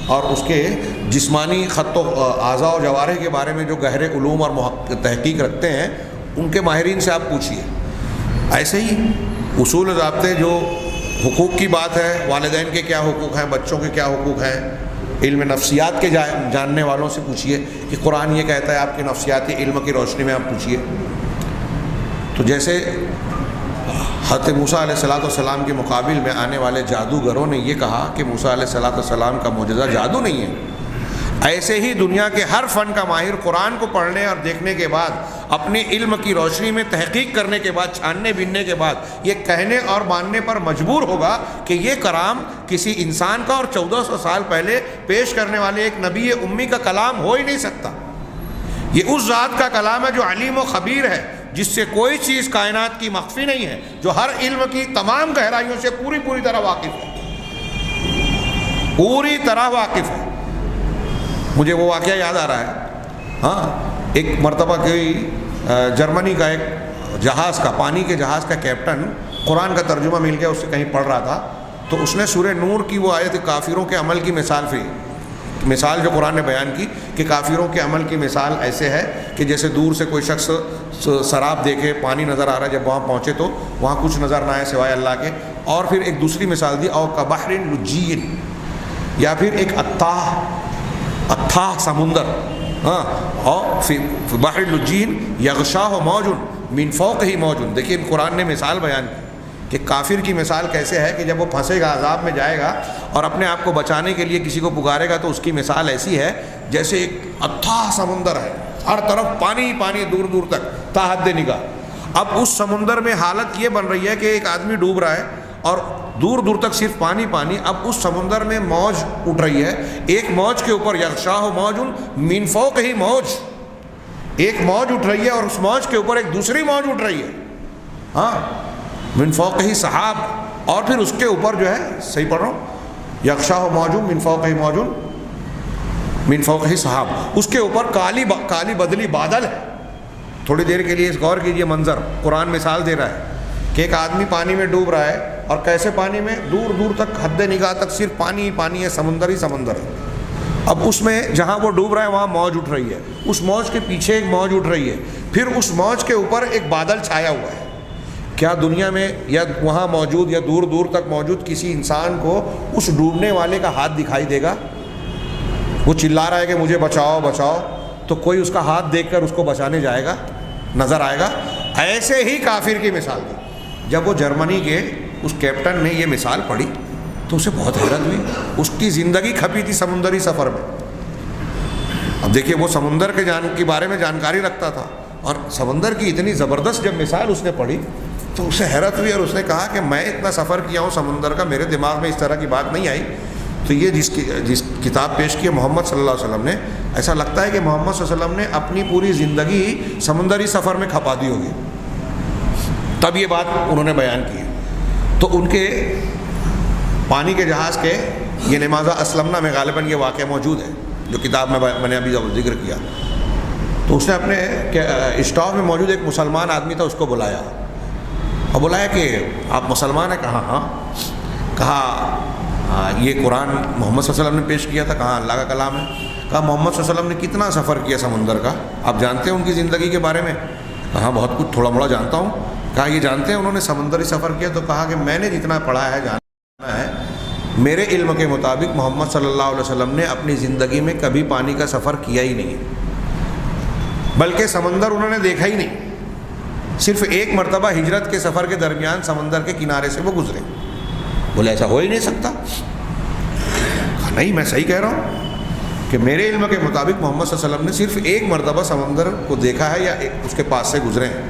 اور اس کے جسمانی خط و اعضاء و جوارح کے بارے میں جو گہرے علوم اور تحقیق رکھتے ہیں ان کے ماہرین سے آپ پوچھیے. ایسے ہی اصول و ضابطے، جو حقوق کی بات ہے، والدین کے کیا حقوق ہیں، بچوں کے کیا حقوق ہیں، علم نفسیات کے جاننے والوں سے پوچھیے کہ قرآن یہ کہتا ہے، آپ کے نفسیاتی علم کی روشنی میں آپ پوچھیے. تو جیسے حضرت موسیٰ علیہ السلام کے مقابل میں آنے والے جادوگروں نے یہ کہا کہ موسیٰ علیہ السلام کا معجزہ جادو نہیں ہے، ایسے ہی دنیا کے ہر فن کا ماہر قرآن کو پڑھنے اور دیکھنے کے بعد، اپنی علم کی روشنی میں تحقیق کرنے کے بعد، چھاننے بیننے کے بعد یہ کہنے اور ماننے پر مجبور ہوگا کہ یہ کلام کسی انسان کا اور 1400 سال پہلے پیش کرنے والے ایک نبی امی کا کلام ہو ہی نہیں سکتا. یہ اس ذات کا کلام ہے جو علیم و خبیر ہے، جس سے کوئی چیز کائنات کی مخفی نہیں ہے، جو ہر علم کی تمام گہرائیوں سے پوری طرح واقف ہے، پوری طرح واقف ہے. مجھے وہ واقعہ یاد آ رہا ہے، ایک مرتبہ کوئی جرمنی کا ایک جہاز کا، پانی کے جہاز کا کیپٹن قرآن کا ترجمہ مل گیا، اس سے کہیں پڑھ رہا تھا تو اس نے سورہ نور کی وہ آیت کافروں کے عمل کی مثال جو قرآن نے بیان کی کہ کافروں کے عمل کی مثال ایسے ہے کہ جیسے دور سے کوئی شخص سراب دیکھے، پانی نظر آ رہا ہے، جب وہاں پہنچے تو وہاں کچھ نظر نہ آئے سوائے اللہ کے. اور پھر ایک دوسری مثال دی، او کبحر لجین، یا پھر ایک اتھاہ سمندر، اور فی بحر لجین یغشاہ موج من فوقہ موج. دیکھیے قرآن نے مثال بیان کی کہ کافر کی مثال کیسے ہے کہ جب وہ پھنسے گا، عذاب میں جائے گا اور اپنے آپ کو بچانے کے لیے کسی کو پکارے گا تو اس کی مثال ایسی ہے جیسے ایک اتھاہ سمندر ہے، ہر طرف پانی پانی، دور دور تک تا حد نگاہ. اب اس سمندر میں حالت یہ بن رہی ہے کہ ایک آدمی ڈوب رہا ہے اور دور دور تک صرف پانی پانی. اب اس سمندر میں موج اٹھ رہی ہے، ایک موج کے اوپر یغشاہ موج من فوقہ موج، ایک موج اٹھ رہی ہے اور اس موج کے اوپر ایک دوسری موج اٹھ رہی ہے، من فوقہ سحاب، اور پھر اس کے اوپر جو ہے، صحیح پڑھ رہا ہوں، یغشاہ موج من فوقہ موج، من فوقہ سحاب، اس کے اوپر کالی بدلی بادل ہے. تھوڑی دیر کے لیے اس غور کیجئے منظر. قرآن مثال دے رہا ہے کہ ایک آدمی پانی میں ڈوب رہا ہے، اور کیسے پانی میں؟ دور دور تک حد نگاہ تک صرف پانی ہی پانی ہے، سمندر ہی سمندر ہے. اب اس میں جہاں وہ ڈوب رہا ہے وہاں موج اٹھ رہی ہے، اس موج کے پیچھے ایک موج اٹھ رہی ہے، پھر اس موج کے اوپر ایک بادل چھایا ہوا ہے. کیا دنیا میں یا وہاں موجود یا دور دور تک موجود کسی انسان کو اس ڈوبنے والے کا ہاتھ دکھائی دے گا؟ وہ چلا رہا ہے کہ مجھے بچاؤ بچاؤ، تو کوئی اس کا ہاتھ دیکھ کر اس کو بچانے جائے گا؟ نظر آئے گا؟ ایسے ہی کافر کی مثال دی. جب وہ جرمنی کے اس کیپٹن نے یہ مثال پڑھی تو اسے بہت حیرت ہوئی. اس کی زندگی کھپی تھی سمندری سفر میں. اب دیکھیے وہ سمندر کے بارے میں جانکاری رکھتا تھا، اور سمندر کی اتنی زبردست جب مثال اس نے پڑھی تو اسے حیرت ہوئی، اور اس نے کہا کہ میں اتنا سفر کیا ہوں سمندر کا، میرے دماغ میں اس طرح کی بات نہیں آئی. تو یہ جس کتاب پیش کی ہے محمد صلی اللہ علیہ وسلم نے، ایسا لگتا ہے کہ محمد صلی اللہ علیہ وسلم نے اپنی پوری زندگی سمندری سفر میں کھپا دی ہوگی، تب یہ بات انہوں نے بیان کی. تو ان کے پانی کے جہاز کے یہ نمازہ اسلمنا میں غالباً یہ واقعہ موجود ہے جو کتاب میں نے ابھی ذکر کیا. تو اس نے اپنے اسٹاف میں موجود ایک مسلمان آدمی تھا، اس کو بلایا اور بلایا کہ آپ مسلمان ہیں؟ کہا ہاں. کہا یہ قرآن محمد صلی اللہ علیہ وسلم نے پیش کیا تھا؟ کہا اللہ کا کلام ہے. کہا محمد صلی اللہ علیہ وسلم نے کتنا سفر کیا سمندر کا؟ آپ جانتے ہیں ان کی زندگی کے بارے میں؟ کہا بہت کچھ تھوڑا موڑا جانتا ہوں. کہا یہ جانتے ہیں انہوں نے سمندری سفر کیا؟ تو کہا کہ میں نے جتنا پڑھا ہے جانا ہے، میرے علم کے مطابق محمد صلی اللہ علیہ وسلم نے اپنی زندگی میں کبھی پانی کا سفر کیا ہی نہیں، بلکہ سمندر انہوں نے دیکھا ہی نہیں. صرف ایک مرتبہ ہجرت کے سفر کے درمیان سمندر کے کنارے سے وہ گزرے. بولے ایسا ہو ہی نہیں سکتا. کہا نہیں، میں صحیح کہہ رہا ہوں کہ میرے علم کے مطابق محمد صلی اللہ علیہ وسلم نے صرف ایک مرتبہ سمندر کو دیکھا ہے یا اس کے پاس سے گزرے ہیں،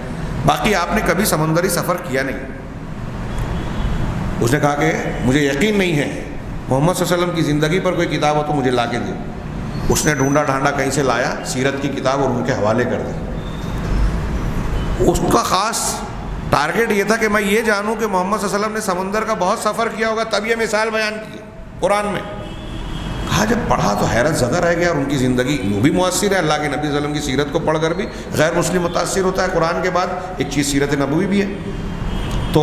باقی آپ نے کبھی سمندری سفر کیا نہیں. اس نے کہا کہ مجھے یقین نہیں ہے، محمد صلی اللہ علیہ وسلم کی زندگی پر کوئی کتاب ہو تو مجھے لا کے دو. اس نے ڈھونڈا ڈھانڈا کہیں سے لایا سیرت کی کتاب اور ان کے حوالے کر دی. اس کا خاص ٹارگیٹ یہ تھا کہ میں یہ جانوں کہ محمد صلی اللہ علیہ وسلم نے سمندر کا بہت سفر کیا ہوگا تب یہ مثال بیان کی قرآن میں. کہا جب پڑھا تو حیرت زدہ رہ گیا، اور ان کی زندگی یوں بھی مؤثر ہے. اللہ کے نبی صلی اللہ علیہ وسلم کی سیرت کو پڑھ کر بھی غیر مسلم متاثر ہوتا ہے. قرآن کے بعد ایک چیز سیرت نبوی بھی ہے. تو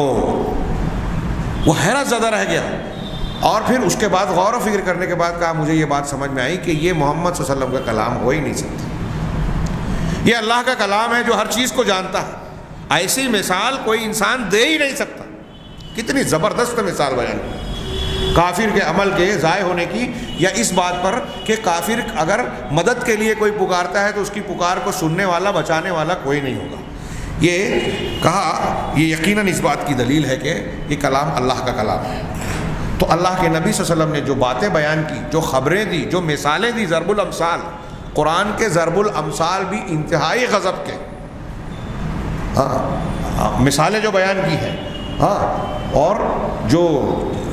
وہ حیرت زدہ رہ گیا، اور پھر اس کے بعد غور و فکر کرنے کے بعد کہا مجھے یہ بات سمجھ میں آئی کہ یہ محمد صلی اللہ علیہ وسلم کا کلام ہو ہی نہیں سکتا. یہ اللہ کا کلام ہے جو ہر چیز کو جانتا ہے. ایسی مثال کوئی انسان دے ہی نہیں سکتا. کتنی زبردست مثال بیان کی کافر کے عمل کے ضائع ہونے کی، یا اس بات پر کہ کافر اگر مدد کے لیے کوئی پکارتا ہے تو اس کی پکار کو سننے والا بچانے والا کوئی نہیں ہوگا. یہ کہا یہ یقیناً اس بات کی دلیل ہے کہ یہ کلام اللہ کا کلام ہے. تو اللہ کے نبی صلی اللہ علیہ وسلم نے جو باتیں بیان کی، جو خبریں دی، جو مثالیں دی، ضرب الامثال، قرآن کے ضرب الامثال بھی انتہائی غضب کے مثالیں جو بیان کی ہیں، اور جو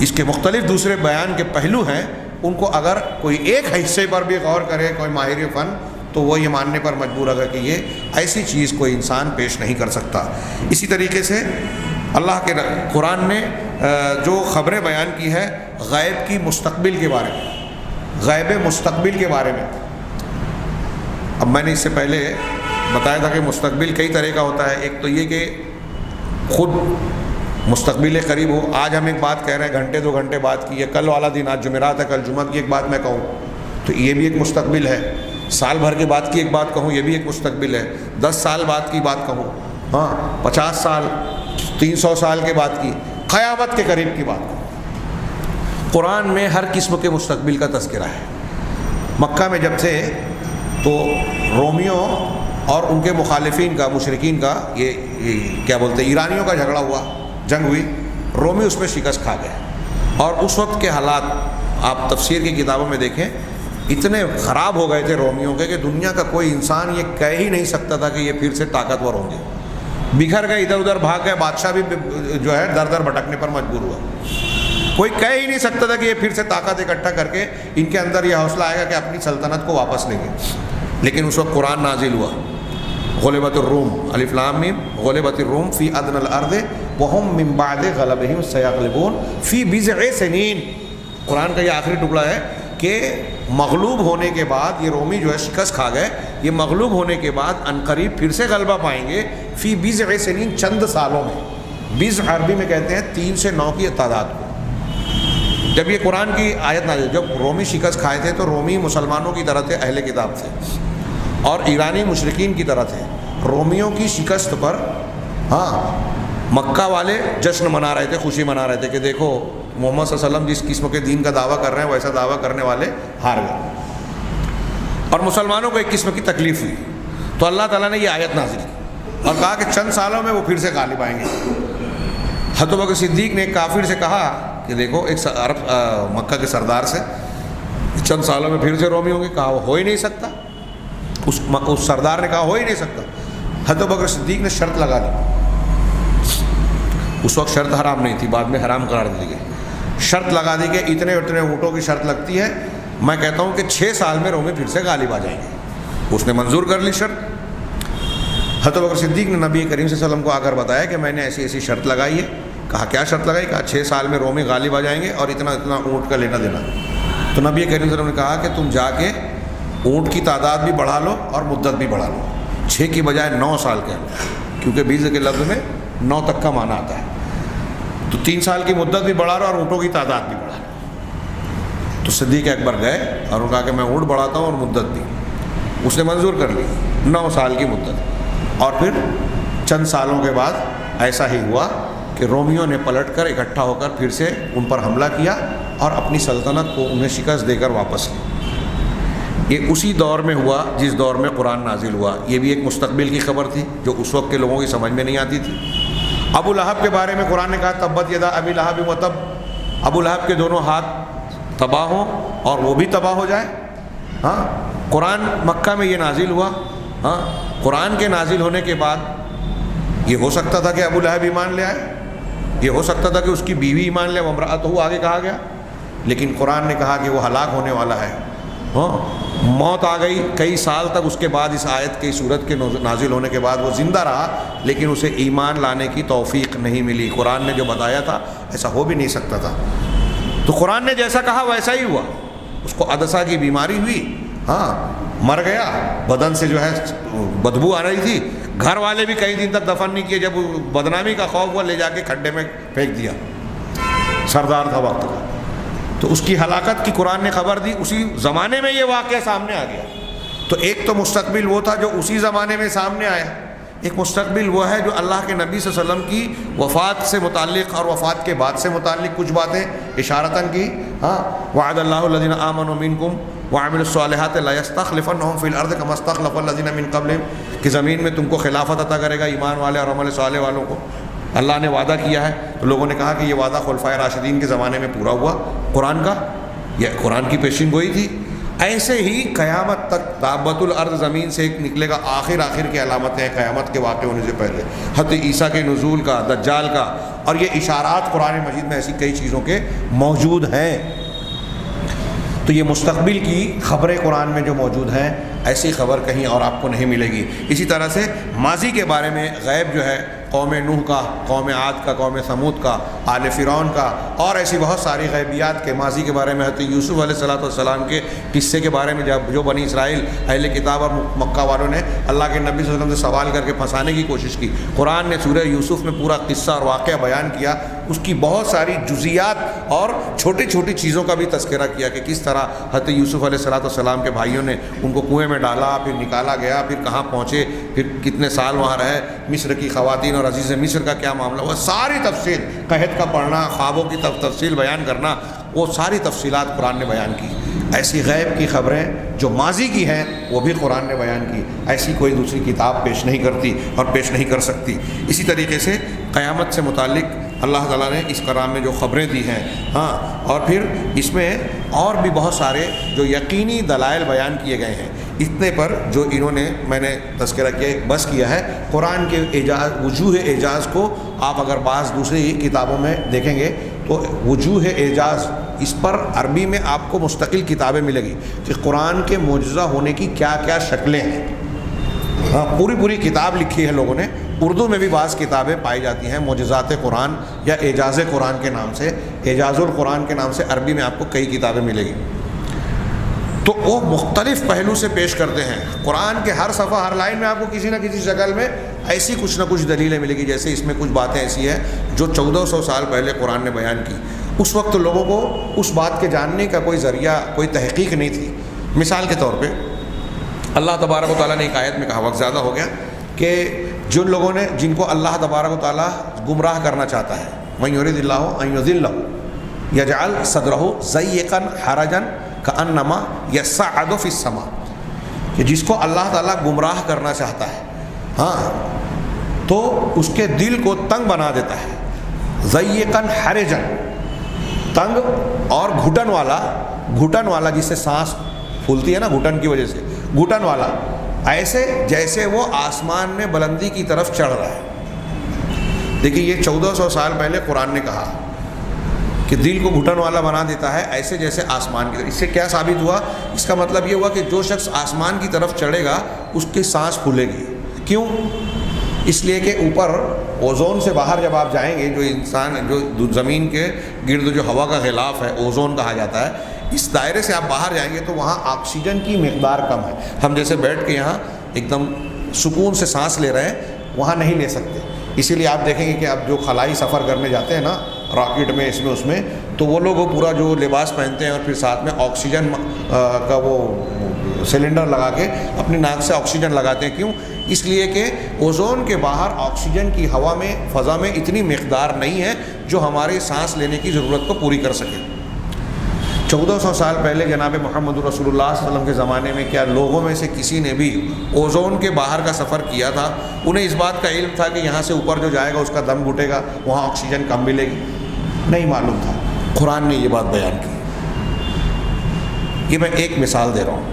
اس کے مختلف دوسرے بیان کے پہلو ہیں، ان کو اگر کوئی ایک حصے پر بھی غور کرے کوئی ماہر فن تو وہ یہ ماننے پر مجبور ہوگا کہ یہ ایسی چیز کوئی انسان پیش نہیں کر سکتا. اسی طریقے سے اللہ کے قرآن نے جو خبریں بیان کی ہے غیب کی مستقبل کے بارے میں، غیب مستقبل کے بارے میں. اب میں نے اس سے پہلے بتایا تھا کہ مستقبل کئی طرح کا ہوتا ہے. ایک تو یہ کہ خود مستقبل قریب ہو. آج ہم ایک بات کہہ رہے ہیں گھنٹے 2 گھنٹے بات کی ہے، کل والا دن، آج جمعرات ہے، کل جمعہ کی ایک بات میں کہوں تو یہ بھی ایک مستقبل ہے. سال بھر کے بعد کی ایک بات کہوں یہ بھی ایک مستقبل ہے. 10 سال بعد کی بات کہوں، 50 سال 300 سال کے بعد کی، قیامت کے قریب کی بات. قرآن میں ہر قسم کے مستقبل کا تذکرہ ہے. مکہ میں جب تھے تو رومیوں اور ان کے مخالفین کا، مشرکین کا یہ کیا بولتے ہیں، ایرانیوں کا جھگڑا ہوا، جنگ ہوئی. رومی اس میں شکست کھا گئے، اور اس وقت کے حالات آپ تفسیر کی کتابوں میں دیکھیں اتنے خراب ہو گئے تھے رومیوں کے کہ دنیا کا کوئی انسان یہ کہہ ہی نہیں سکتا تھا کہ یہ پھر سے طاقتور ہوں گے. بکھر گئے، ادھر ادھر بھاگ گئے. بادشاہ بھی جو ہے در در بھٹکنے پر مجبور ہوا. کوئی کہہ ہی نہیں سکتا تھا کہ یہ پھر سے طاقت اکٹھا کر کے ان کے اندر یہ حوصلہ آئے گا کہ اپنی سلطنت کو واپس لیں گے. لیکن اس وقت قرآن نازل ہوا، غلبت الروم، الف لام میم، غلبت الروم فی ادنی الارض وهم من بعد غلبهم سیغلبون فی بضع سنین. قرآن کا یہ آخری ٹکڑا ہے کہ مغلوب ہونے کے بعد یہ رومی جو ہے شکست کھا گئے، یہ مغلوب ہونے کے بعد عنقریب پھر سے غلبہ پائیں گے فی بضع سنین، چند سالوں میں۔ بضع عربی میں کہتے ہیں 3 سے 9 کی تعداد کو۔ جب یہ قرآن کی آیت نازل، جب رومی شکست کھائے تھے تو رومی مسلمانوں کی طرح تھے، اہل کتاب تھے، اور ایرانی مشرکین کی طرح تھے۔ رومیوں کی شکست پر مکہ والے جشن منا رہے تھے، خوشی منا رہے تھے کہ دیکھو محمد صلی اللہ علیہ وسلم جس قسم کے دین کا دعویٰ کر رہے ہیں ویسا دعویٰ کرنے والے ہار گئے، اور مسلمانوں کو ایک قسم کی تکلیف ہوئی۔ تو اللہ تعالیٰ نے یہ آیت نازل کی اور کہا کہ چند سالوں میں وہ پھر سے غالب آئیں گے۔ حضرت ابوبکر صدیق نے ایک کافر سے کہا کہ دیکھو، ایک عرب مکہ کے سردار سے، چند سالوں میں پھر سے رومی ہوں گے۔ کہا وہ ہو ہی نہیں سکتا۔ اس سردار نے کہا ہو ہی نہیں سکتا۔ حضرت ابوبکر صدیق نے شرط لگا دی۔ اس وقت شرط حرام نہیں تھی، بعد میں حرام قرار دی گئی۔ شرط لگا دی کہ اتنے اتنے اونٹوں کی شرط لگتی ہے، میں کہتا ہوں کہ 6 سال میں رومی پھر سے غالب آ جائیں گے۔ اس نے منظور کر لی شرط۔ حضرت ابوبکر صدیق نے نبی کریم صلی اللہ علیہ وسلم کو آ کر بتایا کہ میں نے ایسی ایسی شرط لگائی ہے۔ کہا کیا شرط لگائی؟ کہا 6 سال میں رومی غالب آ جائیں گے اور اتنا اتنا اونٹ کا لینا دینا۔ تو نبی کریم صلی اللہ علیہ وسلم نے کہا کہ تم جا کے اونٹ کی تعداد بھی بڑھا لو اور مدت بھی بڑھا لو، 6 کی بجائے 9 سال کہہ لو، کیونکہ 20 کے لفظ میں 9 تک کا معنی آتا ہے۔ تو 3 سال کی مدت بھی بڑھا لو اور اونٹوں کی تعداد بھی بڑھا لو۔ تو صدیق اکبر گئے اور انہوں نے کہا کہ میں اونٹ بڑھاتا ہوں اور مدت بھی۔ اس نے منظور کر لی 9 سال کی مدت۔ اور پھر چند سالوں کے بعد ایسا ہی ہوا کہ رومیوں نے پلٹ کر اکٹھا ہو کر پھر سے ان پر حملہ کیا اور اپنی سلطنت کو انہیں شکست دے کر واپس لی۔ یہ اسی دور میں ہوا جس دور میں قرآن نازل ہوا۔ یہ بھی ایک مستقبل کی خبر تھی جو اس وقت کے لوگوں کی سمجھ میں نہیں آتی تھی۔ ابو لہب کے بارے میں قرآن نے کہا تبت یدا ابی لہب و تب، ابو لہب کے دونوں ہاتھ تباہ ہوں اور وہ بھی تباہ ہو جائے۔ قرآن مکہ میں یہ نازل ہوا۔ قرآن کے نازل ہونے کے بعد یہ ہو سکتا تھا کہ ابو لہب ایمان لے آئے، یہ ہو سکتا تھا کہ اس کی بیوی ایمان لے، وامرأتہ آگے کہا گیا، لیکن قرآن نے کہا کہ وہ ہلاک ہونے والا ہے۔ موت آ گئی، کئی سال تک اس کے بعد اس آیت کی صورت کے نازل ہونے کے بعد وہ زندہ رہا، لیکن اسے ایمان لانے کی توفیق نہیں ملی۔ قرآن نے جو بتایا تھا ایسا ہو بھی نہیں سکتا تھا۔ تو قرآن نے جیسا کہا ویسا ہی ہوا۔ اس کو عدسہ کی بیماری ہوئی، مر گیا، بدن سے جو ہے بدبو آ رہی تھی، گھر والے بھی کئی دن تک دفن نہیں کیے، جب بدنامی کا خوف ہوا لے جا کے کھڈے میں پھینک دیا، سردار تھا وقت کا۔ تو اس کی ہلاکت کی قرآن نے خبر دی، اسی زمانے میں یہ واقعہ سامنے آ گیا۔ تو ایک تو مستقبل وہ تھا جو اسی زمانے میں سامنے آیا، ایک مستقبل وہ ہے جو اللہ کے نبی صلی اللہ علیہ وسلم کی وفات سے متعلق اور وفات کے بعد سے متعلق کچھ باتیں اشارتاً کی۔ وعد اللہ الذین آمنوا منکم وعملوا الصالحات لیستخلفنہم فی الارض کما استخلف الذین من قبلہم، کہ زمین میں تم کو خلافت عطا کرے گا ایمان والے اور عمل صالح والوں کو۔ اللہ نے وعدہ کیا ہے، تو لوگوں نے کہا کہ یہ وعدہ خلفائے راشدین کے زمانے میں پورا ہوا قرآن کا، یہ قرآن کی پیشین گوئی تھی۔ ایسے ہی قیامت تک دابۃ الارض، زمین سے ایک نکلے گا، آخر کی علامتیں ہیں قیامت کے واقع ہونے سے پہلے، حضرت عیسیٰ کے نزول کا، دجال کا، اور یہ اشارات قرآن مجید میں ایسی کئی چیزوں کے موجود ہیں۔ تو یہ مستقبل کی خبریں قرآن میں جو موجود ہیں، ایسی خبر کہیں اور آپ کو نہیں ملے گی۔ اسی طرح سے ماضی کے بارے میں غیب جو ہے، قوم نوح کا، قوم عاد کا، قوم ثمود کا، آل فرعون کا، اور ایسی بہت ساری غیبیات کے ماضی کے بارے میں، حضرت یوسف علیہ السلام کے قصے کے بارے میں جو بنی اسرائیل اہل کتاب اور مکہ والوں نے اللہ کے نبی صلی اللہ علیہ وسلم سے سوال کر کے پھنسانے کی کوشش کی، قرآن نے سورہ یوسف میں پورا قصہ اور واقعہ بیان کیا، اس کی بہت ساری جزیات اور چھوٹی چھوٹی چیزوں کا بھی تذکرہ کیا کہ کس طرح حضرت یوسف علیہ السلام کے بھائیوں نے ان کو کنویں میں ڈالا، پھر نکالا گیا، پھر کہاں پہنچے، پھر کتنے سال وہاں رہے، مصر کی خواتین اور عزیز مصر کا کیا معاملہ ہوا، ساری تفصیل، قحط کا پڑھنا، خوابوں کی تفصیل بیان کرنا، وہ ساری تفصیلات قرآن نے بیان کی۔ ایسی غیب کی خبریں جو ماضی کی ہیں وہ بھی قرآن نے بیان کی، ایسی کوئی دوسری کتاب پیش نہیں کرتی اور پیش نہیں کر سکتی۔ اسی طریقے سے قیامت سے متعلق اللہ تعالیٰ نے اس کلام میں جو خبریں دی ہیں، اور پھر اس میں اور بھی بہت سارے جو یقینی دلائل بیان کیے گئے ہیں۔ اتنے پر جو انہوں نے میں نے تذکرہ کیا بس کیا ہے، قرآن کے اعجاز، وجوہ اعجاز کو آپ اگر بعض دوسری کتابوں میں دیکھیں گے تو وجوہ اعجاز، اس پر عربی میں آپ کو مستقل کتابیں ملے گی کہ قرآن کے معجزہ ہونے کی کیا کیا شکلیں ہیں۔ پوری کتاب لکھی ہے لوگوں نے، اردو میں بھی بعض کتابیں پائی جاتی ہیں معجزات قرآن یا اعجاز قرآن کے نام سے، اعجاز القرآن کے نام سے عربی میں آپ کو کئی کتابیں ملے گی۔ تو وہ مختلف پہلو سے پیش کرتے ہیں. قرآن کے ہر صفحہ ہر لائن میں آپ کو کسی نہ کسی شکل میں ایسی کچھ نہ کچھ دلیلیں ملے گی. جیسے اس میں کچھ باتیں ایسی ہیں جو 1400 سال پہلے قرآن نے بیان کی. اس وقت لوگوں کو اس بات کے جاننے کا کوئی ذریعہ، کوئی تحقیق نہیں تھی. مثال کے طور پہ اللہ تبارک و تعالیٰ نے ایک آیت میں کہا، وقت زیادہ ہو گیا، کہ جن لوگوں نے، جن کو اللہ تبارک و تعالیٰ گمراہ کرنا چاہتا ہے، مَن یرید اللہ ان یضلہ یجعل صدرہ ضیقا حرجا کأنما یصعد فی السماء، کہ جس کو اللہ تعالیٰ گمراہ کرنا چاہتا ہے تو اس کے دل کو تنگ بنا دیتا ہے. ضیقا حرجا، تنگ اور گھٹن والا جس سے سانس پھولتی ہے نا گھٹن کی وجہ سے، گھٹن والا، ایسے جیسے وہ آسمان میں بلندی کی طرف چڑھ رہا ہے. دیکھیے یہ 1400 سال پہلے قرآن نے کہا کہ دل کو گھٹن والا بنا دیتا ہے ایسے جیسے آسمان کی طرف. اس سے کیا ثابت ہوا؟ اس کا مطلب یہ ہوا کہ جو شخص آسمان کی طرف چڑھے گا اس کی سانس پھولے گی. کیوں؟ اس لیے کہ اوپر اوزون سے باہر جب آپ جائیں گے، جو انسان جو زمین کے گرد جو ہوا کا غلاف ہے اوزون کہا جاتا ہے، اس دائرے سے آپ باہر جائیں گے تو وہاں آکسیجن کی مقدار کم ہے. ہم جیسے بیٹھ کے یہاں ایک دم سکون سے سانس لے رہے ہیں، وہاں نہیں لے سکتے. اسی لیے آپ دیکھیں گے کہ اب جو خلائی سفر کرنے جاتے ہیں نا راکٹ میں، اس میں تو وہ لوگ پورا جو لباس پہنتے ہیں اور پھر ساتھ میں آکسیجن کا وہ سلنڈر لگا کے اپنی ناک سے آکسیجن لگاتے ہیں. کیوں؟ اس لیے کہ اوزون کے باہر آکسیجن کی ہوا میں، فضا میں اتنی مقدار نہیں ہے جو ہماری سانس لینے کی ضرورت کو پوری کر سکے. 1400 سال پہلے جناب محمد رسول اللہ صلی اللہ علیہ وسلم کے زمانے میں کیا لوگوں میں سے کسی نے بھی اوزون کے باہر کا سفر کیا تھا؟ انہیں اس بات کا علم تھا کہ یہاں سے اوپر جو جائے گا اس کا دم گھٹے گا، وہاں آکسیجن کم ملے گی؟ نہیں معلوم تھا. قرآن نے یہ بات بیان کی. یہ میں ایک مثال دے رہا ہوں.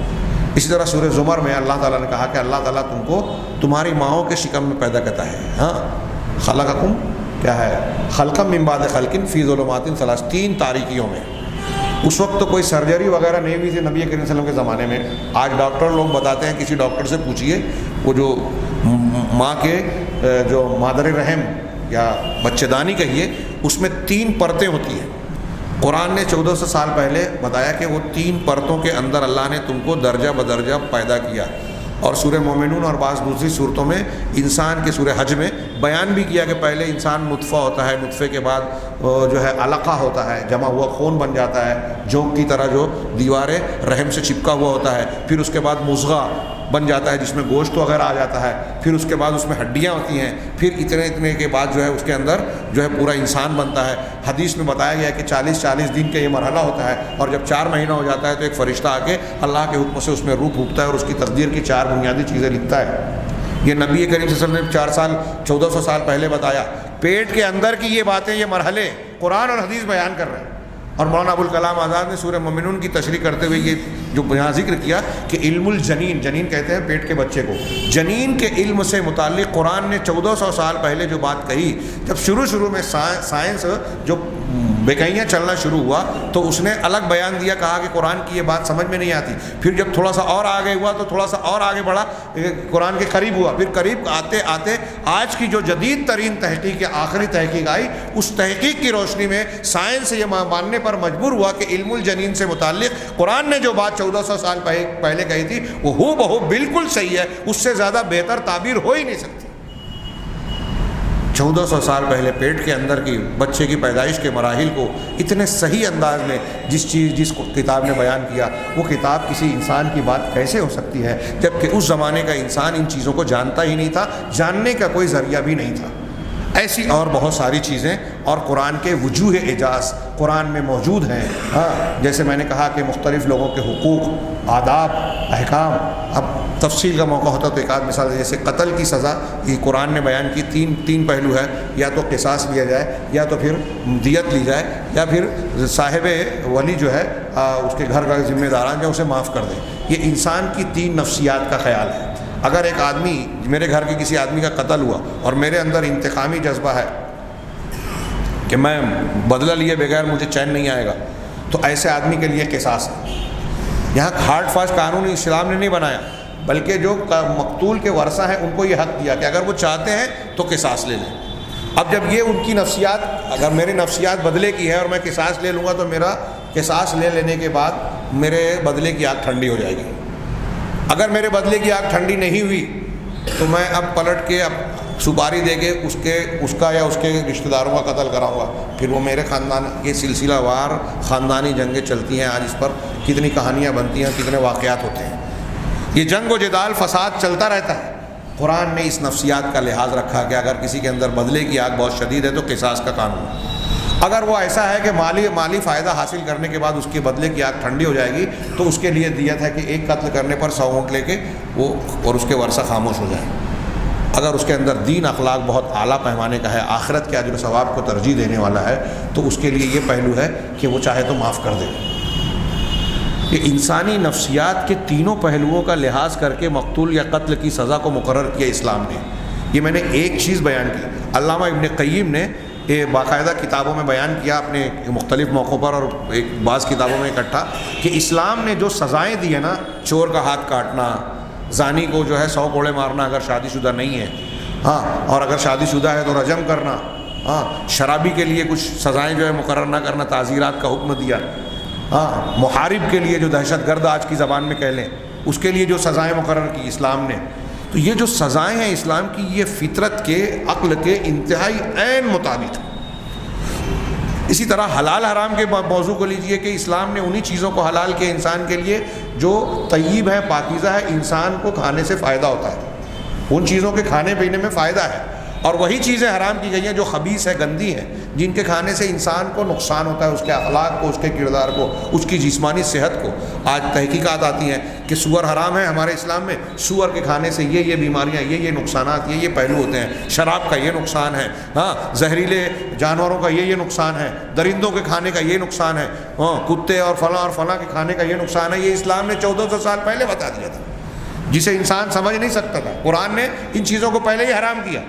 اسی طرح سورہ زمر میں اللہ تعالیٰ نے کہا کہ اللہ تعالیٰ تم کو تمہاری ماؤں کے شکم میں پیدا کرتا ہے. خلقکم کیا ہے؟ خلقا من بعد خلق فی ظلمات ثلاث، 3 تاریکیوں میں. اس وقت تو کوئی سرجری وغیرہ نہیں ہوئی تھی نبی کریم صلی اللہ علیہ وسلم کے زمانے میں. آج ڈاکٹر لوگ بتاتے ہیں، کسی ڈاکٹر سے پوچھیے، وہ جو ماں کے جو مادر رحم یا بچے دانی کہیے، اس میں 3 پرتیں ہوتی ہیں. قرآن نے 1400 سال پہلے بتایا کہ وہ 3 پرتوں کے اندر اللہ نے تم کو درجہ بدرجہ پیدا کیا. اور سورہ مومنون اور بعض دوسری صورتوں میں انسان کے سورہ حج میں بیان بھی کیا کہ پہلے انسان نطفہ ہوتا ہے، نطفے کے بعد جو ہے علقہ ہوتا ہے، جمع ہوا خون بن جاتا ہے، جوک کی طرح جو دیواریں رحم سے چپکا ہوا ہوتا ہے. پھر اس کے بعد مضغہ بن جاتا ہے جس میں گوشت وغیرہ آ جاتا ہے. پھر اس کے بعد اس میں ہڈیاں ہوتی ہیں. پھر اتنے کے بعد جو ہے اس کے اندر جو ہے پورا انسان بنتا ہے. حدیث میں بتایا گیا ہے کہ 40 دن کا یہ مرحلہ ہوتا ہے، اور جب 4 مہینہ ہو جاتا ہے تو ایک فرشتہ آ کے اللہ کے حکم سے اس میں روح پھونکتا ہے اور اس کی تقدیر کی 4 بنیادی چیزیں لکھتا ہے. یہ نبی کریم صلی اللہ علیہ وسلم نے 1400 سال پہلے بتایا. پیٹ کے اندر کی یہ باتیں، یہ مرحلے قرآن اور حدیث بیان کر رہے ہیں. اور مولانا ابوالکلام آزاد نے سورہ مومنون کی تشریح کرتے ہوئے یہ جو یہاں ذکر کیا کہ علم الجنین، جنین کہتے ہیں پیٹ کے بچے کو، جنین کے علم سے متعلق قرآن نے 1400 سال پہلے جو بات کہی، جب شروع میں سائنس جو بیکائیاں چلنا شروع ہوا تو اس نے الگ بیان دیا، کہا کہ قرآن کی یہ بات سمجھ میں نہیں آتی. پھر جب تھوڑا سا اور آگے ہوا تو تھوڑا سا اور آگے بڑھا، قرآن کے قریب ہوا. پھر قریب آتے آتے آج کی جو جدید ترین تحقیق، آخری تحقیق آئی، اس تحقیق کی روشنی میں سائنس یہ ماننے پر مجبور ہوا کہ علم الجنین سے متعلق قرآن نے جو بات 1400 سال پہلے کہی تھی وہ ہو بہو بالکل صحیح ہے. اس سے زیادہ بہتر تعبیر ہو ہی نہیں سکتی. 1400 سال پہلے پیٹ کے اندر کی بچے کی پیدائش کے مراحل کو اتنے صحیح انداز میں جس کتاب نے بیان کیا، وہ کتاب کسی انسان کی بات کیسے ہو سکتی ہے جبکہ اس زمانے کا انسان ان چیزوں کو جانتا ہی نہیں تھا، جاننے کا کوئی ذریعہ بھی نہیں تھا. ایسی اور بہت ساری چیزیں اور قرآن کے وجوہ اعجاز قرآن میں موجود ہیں. جیسے میں نے کہا کہ مختلف لوگوں کے حقوق، آداب، احکام. اب تفصیل کا موقع ہوتا تو ایک آدھ مثال، جیسے قتل کی سزا یہ قرآن نے بیان کی. تین پہلو ہے، یا تو قصاص لیا جائے، یا تو پھر دیت لی جائے، یا پھر صاحب ولی جو ہے اس کے گھر کا ذمہ داران جو اسے معاف کر دے. یہ انسان کی 3 نفسیات کا خیال ہے. اگر ایک آدمی، میرے گھر کے کسی آدمی کا قتل ہوا اور میرے اندر انتقامی جذبہ ہے کہ میں بدلہ لیے بغیر مجھے چین نہیں آئے گا، تو ایسے آدمی کے لیے قصاص ہے. یہاں ہارڈ فاسٹ قانون اسلام نے نہیں بنایا، بلکہ جو مقتول کے ورثہ ہیں ان کو یہ حق دیا کہ اگر وہ چاہتے ہیں تو قصاص لے لیں. اب جب یہ ان کی نفسیات، اگر میری نفسیات بدلے کی ہے اور میں قصاص لے لوں گا تو میرا قصاص لے لینے کے بعد میرے بدلے کی آگ ٹھنڈی ہو جائے گی. اگر میرے بدلے کی آگ ٹھنڈی نہیں ہوئی تو میں اب پلٹ کے اب سپاری دے کے اس کا یا اس کے رشتہ داروں کا قتل کراؤں گا. پھر وہ میرے خاندان، یہ سلسلہ وار خاندانی جنگیں چلتی ہیں. آج اس پر کتنی کہانیاں بنتی ہیں، کتنے واقعات ہوتے ہیں. یہ جنگ و جدال فساد چلتا رہتا ہے. قرآن نے اس نفسیات کا لحاظ رکھا کہ اگر کسی کے اندر بدلے کی آگ بہت شدید ہے تو قصاص کا قانون. اگر وہ ایسا ہے کہ مالی فائدہ حاصل کرنے کے بعد اس کے بدلے کی آگ ٹھنڈی ہو جائے گی تو اس کے لیے دیت ہے کہ ایک قتل کرنے پر 100 اونٹ لے کے وہ اور اس کے ورثہ خاموش ہو جائے. اگر اس کے اندر دین اخلاق بہت اعلیٰ پیمانے کا ہے، آخرت کے اجر و ثواب کو ترجیح دینے والا ہے، تو اس کے لیے یہ پہلو ہے کہ وہ چاہے تو معاف کر دے. یہ انسانی نفسیات کے تینوں پہلوؤں کا لحاظ کر کے مقتول یا قتل کی سزا کو مقرر کیا اسلام نے. یہ میں نے ایک چیز بیان کی. علامہ ابن قیم نے یہ باقاعدہ کتابوں میں بیان کیا اپنے مختلف موقعوں پر اور بعض کتابوں میں اکٹھا، کہ اسلام نے جو سزائیں دی ہیں نا، چور کا ہاتھ کاٹنا، زانی کو جو ہے 100 کوڑے مارنا اگر شادی شدہ نہیں ہے، ہاں، اور اگر شادی شدہ ہے تو رجم کرنا، ہاں، شرابی کے لیے کچھ سزائیں جو ہے مقرر نہ کرنا، تعزیرات کا حکم دیا، ہاں، محارب کے لیے جو دہشت گرد آج کی زبان میں کہہ لیں اس کے لیے جو سزائیں مقرر کی اسلام نے. تو یہ جو سزائیں ہیں اسلام کی، یہ فطرت کے، عقل کے انتہائی عین مطابق. اسی طرح حلال حرام کے موضوع کو لیجئے کہ اسلام نے انہی چیزوں کو حلال کیا انسان کے لیے جو طیب ہے، پاکیزہ ہے، انسان کو کھانے سے فائدہ ہوتا ہے. ان چیزوں کے کھانے پینے میں فائدہ ہے. اور وہی چیزیں حرام کی گئی ہیں جو خبیث ہے، گندی ہیں، جن کے کھانے سے انسان کو نقصان ہوتا ہے، اس کے اخلاق کو، اس کے کردار کو، اس کی جسمانی صحت کو. آج تحقیقات آتی ہیں کہ سور حرام ہے ہمارے اسلام میں، سور کے کھانے سے یہ بیماریاں، یہ نقصانات، یہ پہلو ہوتے ہیں. شراب کا یہ نقصان ہے، ہاں، زہریلے جانوروں کا یہ نقصان ہے، درندوں کے کھانے کا یہ نقصان ہے، ہاں، کتے اور فلاں کے کھانے کا یہ نقصان ہے. یہ اسلام نے 1400 سال پہلے بتا دیا تھا، جسے انسان سمجھ نہیں سکتا تھا. قرآن نے ان چیزوں کو پہلے ہی حرام کیا.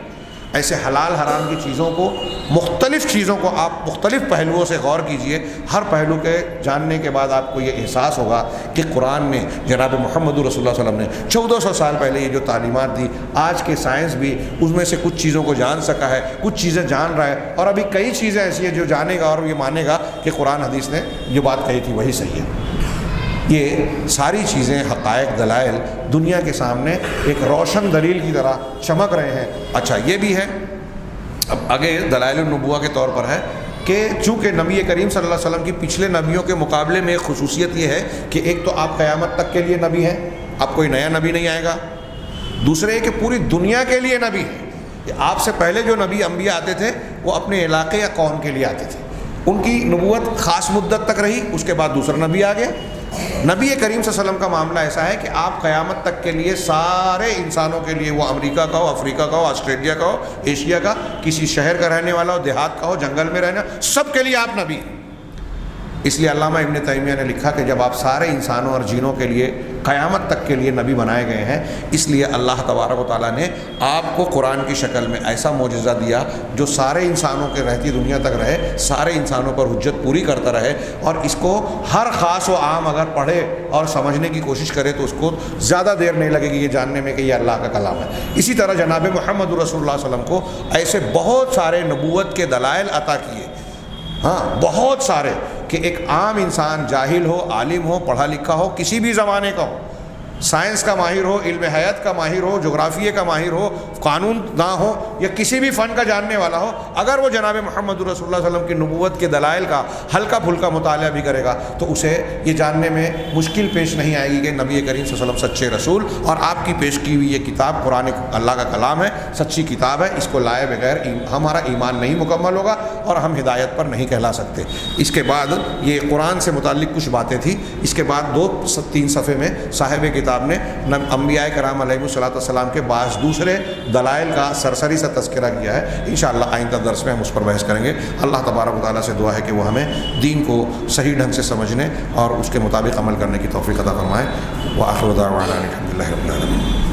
ایسے حلال حرام کی چیزوں کو، مختلف چیزوں کو آپ مختلف پہلوؤں سے غور کیجئے. ہر پہلو کے جاننے کے بعد آپ کو یہ احساس ہوگا کہ قرآن نے، جناب محمد رسول اللہ صلی اللہ علیہ وسلم نے 1400 سال پہلے یہ جو تعلیمات دی، آج کے سائنس بھی اس میں سے کچھ چیزوں کو جان سکا ہے، کچھ چیزیں جان رہا ہے، اور ابھی کئی چیزیں ایسی ہیں جو جانے گا اور یہ مانے گا کہ قرآن حدیث نے جو بات کہی تھی وہی صحیح ہے. یہ ساری چیزیں، حقائق، دلائل دنیا کے سامنے ایک روشن دلیل کی طرح چمک رہے ہیں. اچھا، یہ بھی ہے، اب آگے دلائل النبوہ کے طور پر ہے کہ چونکہ نبی کریم صلی اللہ علیہ وسلم کی پچھلے نبیوں کے مقابلے میں ایک خصوصیت یہ ہے کہ ایک تو آپ قیامت تک کے لیے نبی ہیں، اب کوئی نیا نبی نہیں آئے گا. دوسرے کہ پوری دنیا کے لیے نبی ہے. آپ سے پہلے جو نبی انبیاء آتے تھے وہ اپنے علاقے یا قوم کے لیے آتے تھے، ان کی نبوت خاص مدت تک رہی، اس کے بعد دوسرا نبی آ گیا. نبی کریم صلی اللہ علیہ وسلم کا معاملہ ایسا ہے کہ آپ قیامت تک کے لیے سارے انسانوں کے لیے، وہ امریکہ کا ہو، افریقہ کا ہو، آسٹریلیا کا ہو، ایشیا کا، کسی شہر کا رہنے والا ہو، دیہات کا ہو، جنگل میں رہنا، سب کے لیے آپ نبی ہیں. اس لیے علامہ ابن تیمیہ نے لکھا کہ جب آپ سارے انسانوں اور جنوں کے لیے قیامت تک کے لیے نبی بنائے گئے ہیں، اس لیے اللہ تبارک و تعالیٰ نے آپ کو قرآن کی شکل میں ایسا معجزہ دیا جو سارے انسانوں کے رہتی دنیا تک رہے، سارے انسانوں پر حجت پوری کرتا رہے، اور اس کو ہر خاص و عام اگر پڑھے اور سمجھنے کی کوشش کرے تو اس کو زیادہ دیر نہیں لگے گی یہ جاننے میں کہ یہ اللہ کا کلام ہے. اسی طرح جناب محمد رسول اللہ صلی اللہ علیہ وسلم کو ایسے بہت سارے نبوت کے دلائل عطا کیے، ہاں، بہت سارے، کہ ایک عام انسان، جاہل ہو، عالم ہو، پڑھا لکھا ہو، کسی بھی زمانے کا ہو، سائنس کا ماہر ہو، علم حیات کا ماہر ہو، جغرافیے کا ماہر ہو، قانون داں ہو، یا کسی بھی فن کا جاننے والا ہو، اگر وہ جناب محمد رسول اللہ صلی اللہ علیہ وسلم کی نبوت کے دلائل کا ہلکا پھلکا مطالعہ بھی کرے گا تو اسے یہ جاننے میں مشکل پیش نہیں آئے گی کہ نبی کریم صلی اللہ علیہ وسلم سچے رسول اور آپ کی پیش کی ہوئی یہ کتاب قرآن اللہ کا کلام ہے، سچی کتاب ہے. اس کو لائے بغیر ہمارا ایمان نہیں مکمل ہوگا اور ہم ہدایت پر نہیں کہلا سکتے. اس کے بعد یہ قرآن سے متعلق کچھ باتیں تھیں. اس کے بعد 2-3 صفحے میں صاحب کتاب نے انبیاء کرام علیہ الصلوۃ والسلام کے بعض دوسرے دلائل کا سرسری سا تذکرہ کیا ہے. انشاءاللہ آئندہ درس میں ہم اس پر بحث کریں گے. اللہ تبارک و تعالیٰ سے دعا ہے کہ وہ ہمیں دین کو صحیح ڈھنگ سے سمجھنے اور اس کے مطابق عمل کرنے کی توفیق عطا فرمائے. وآخر دعوانا الحمد للہ رب العالمین.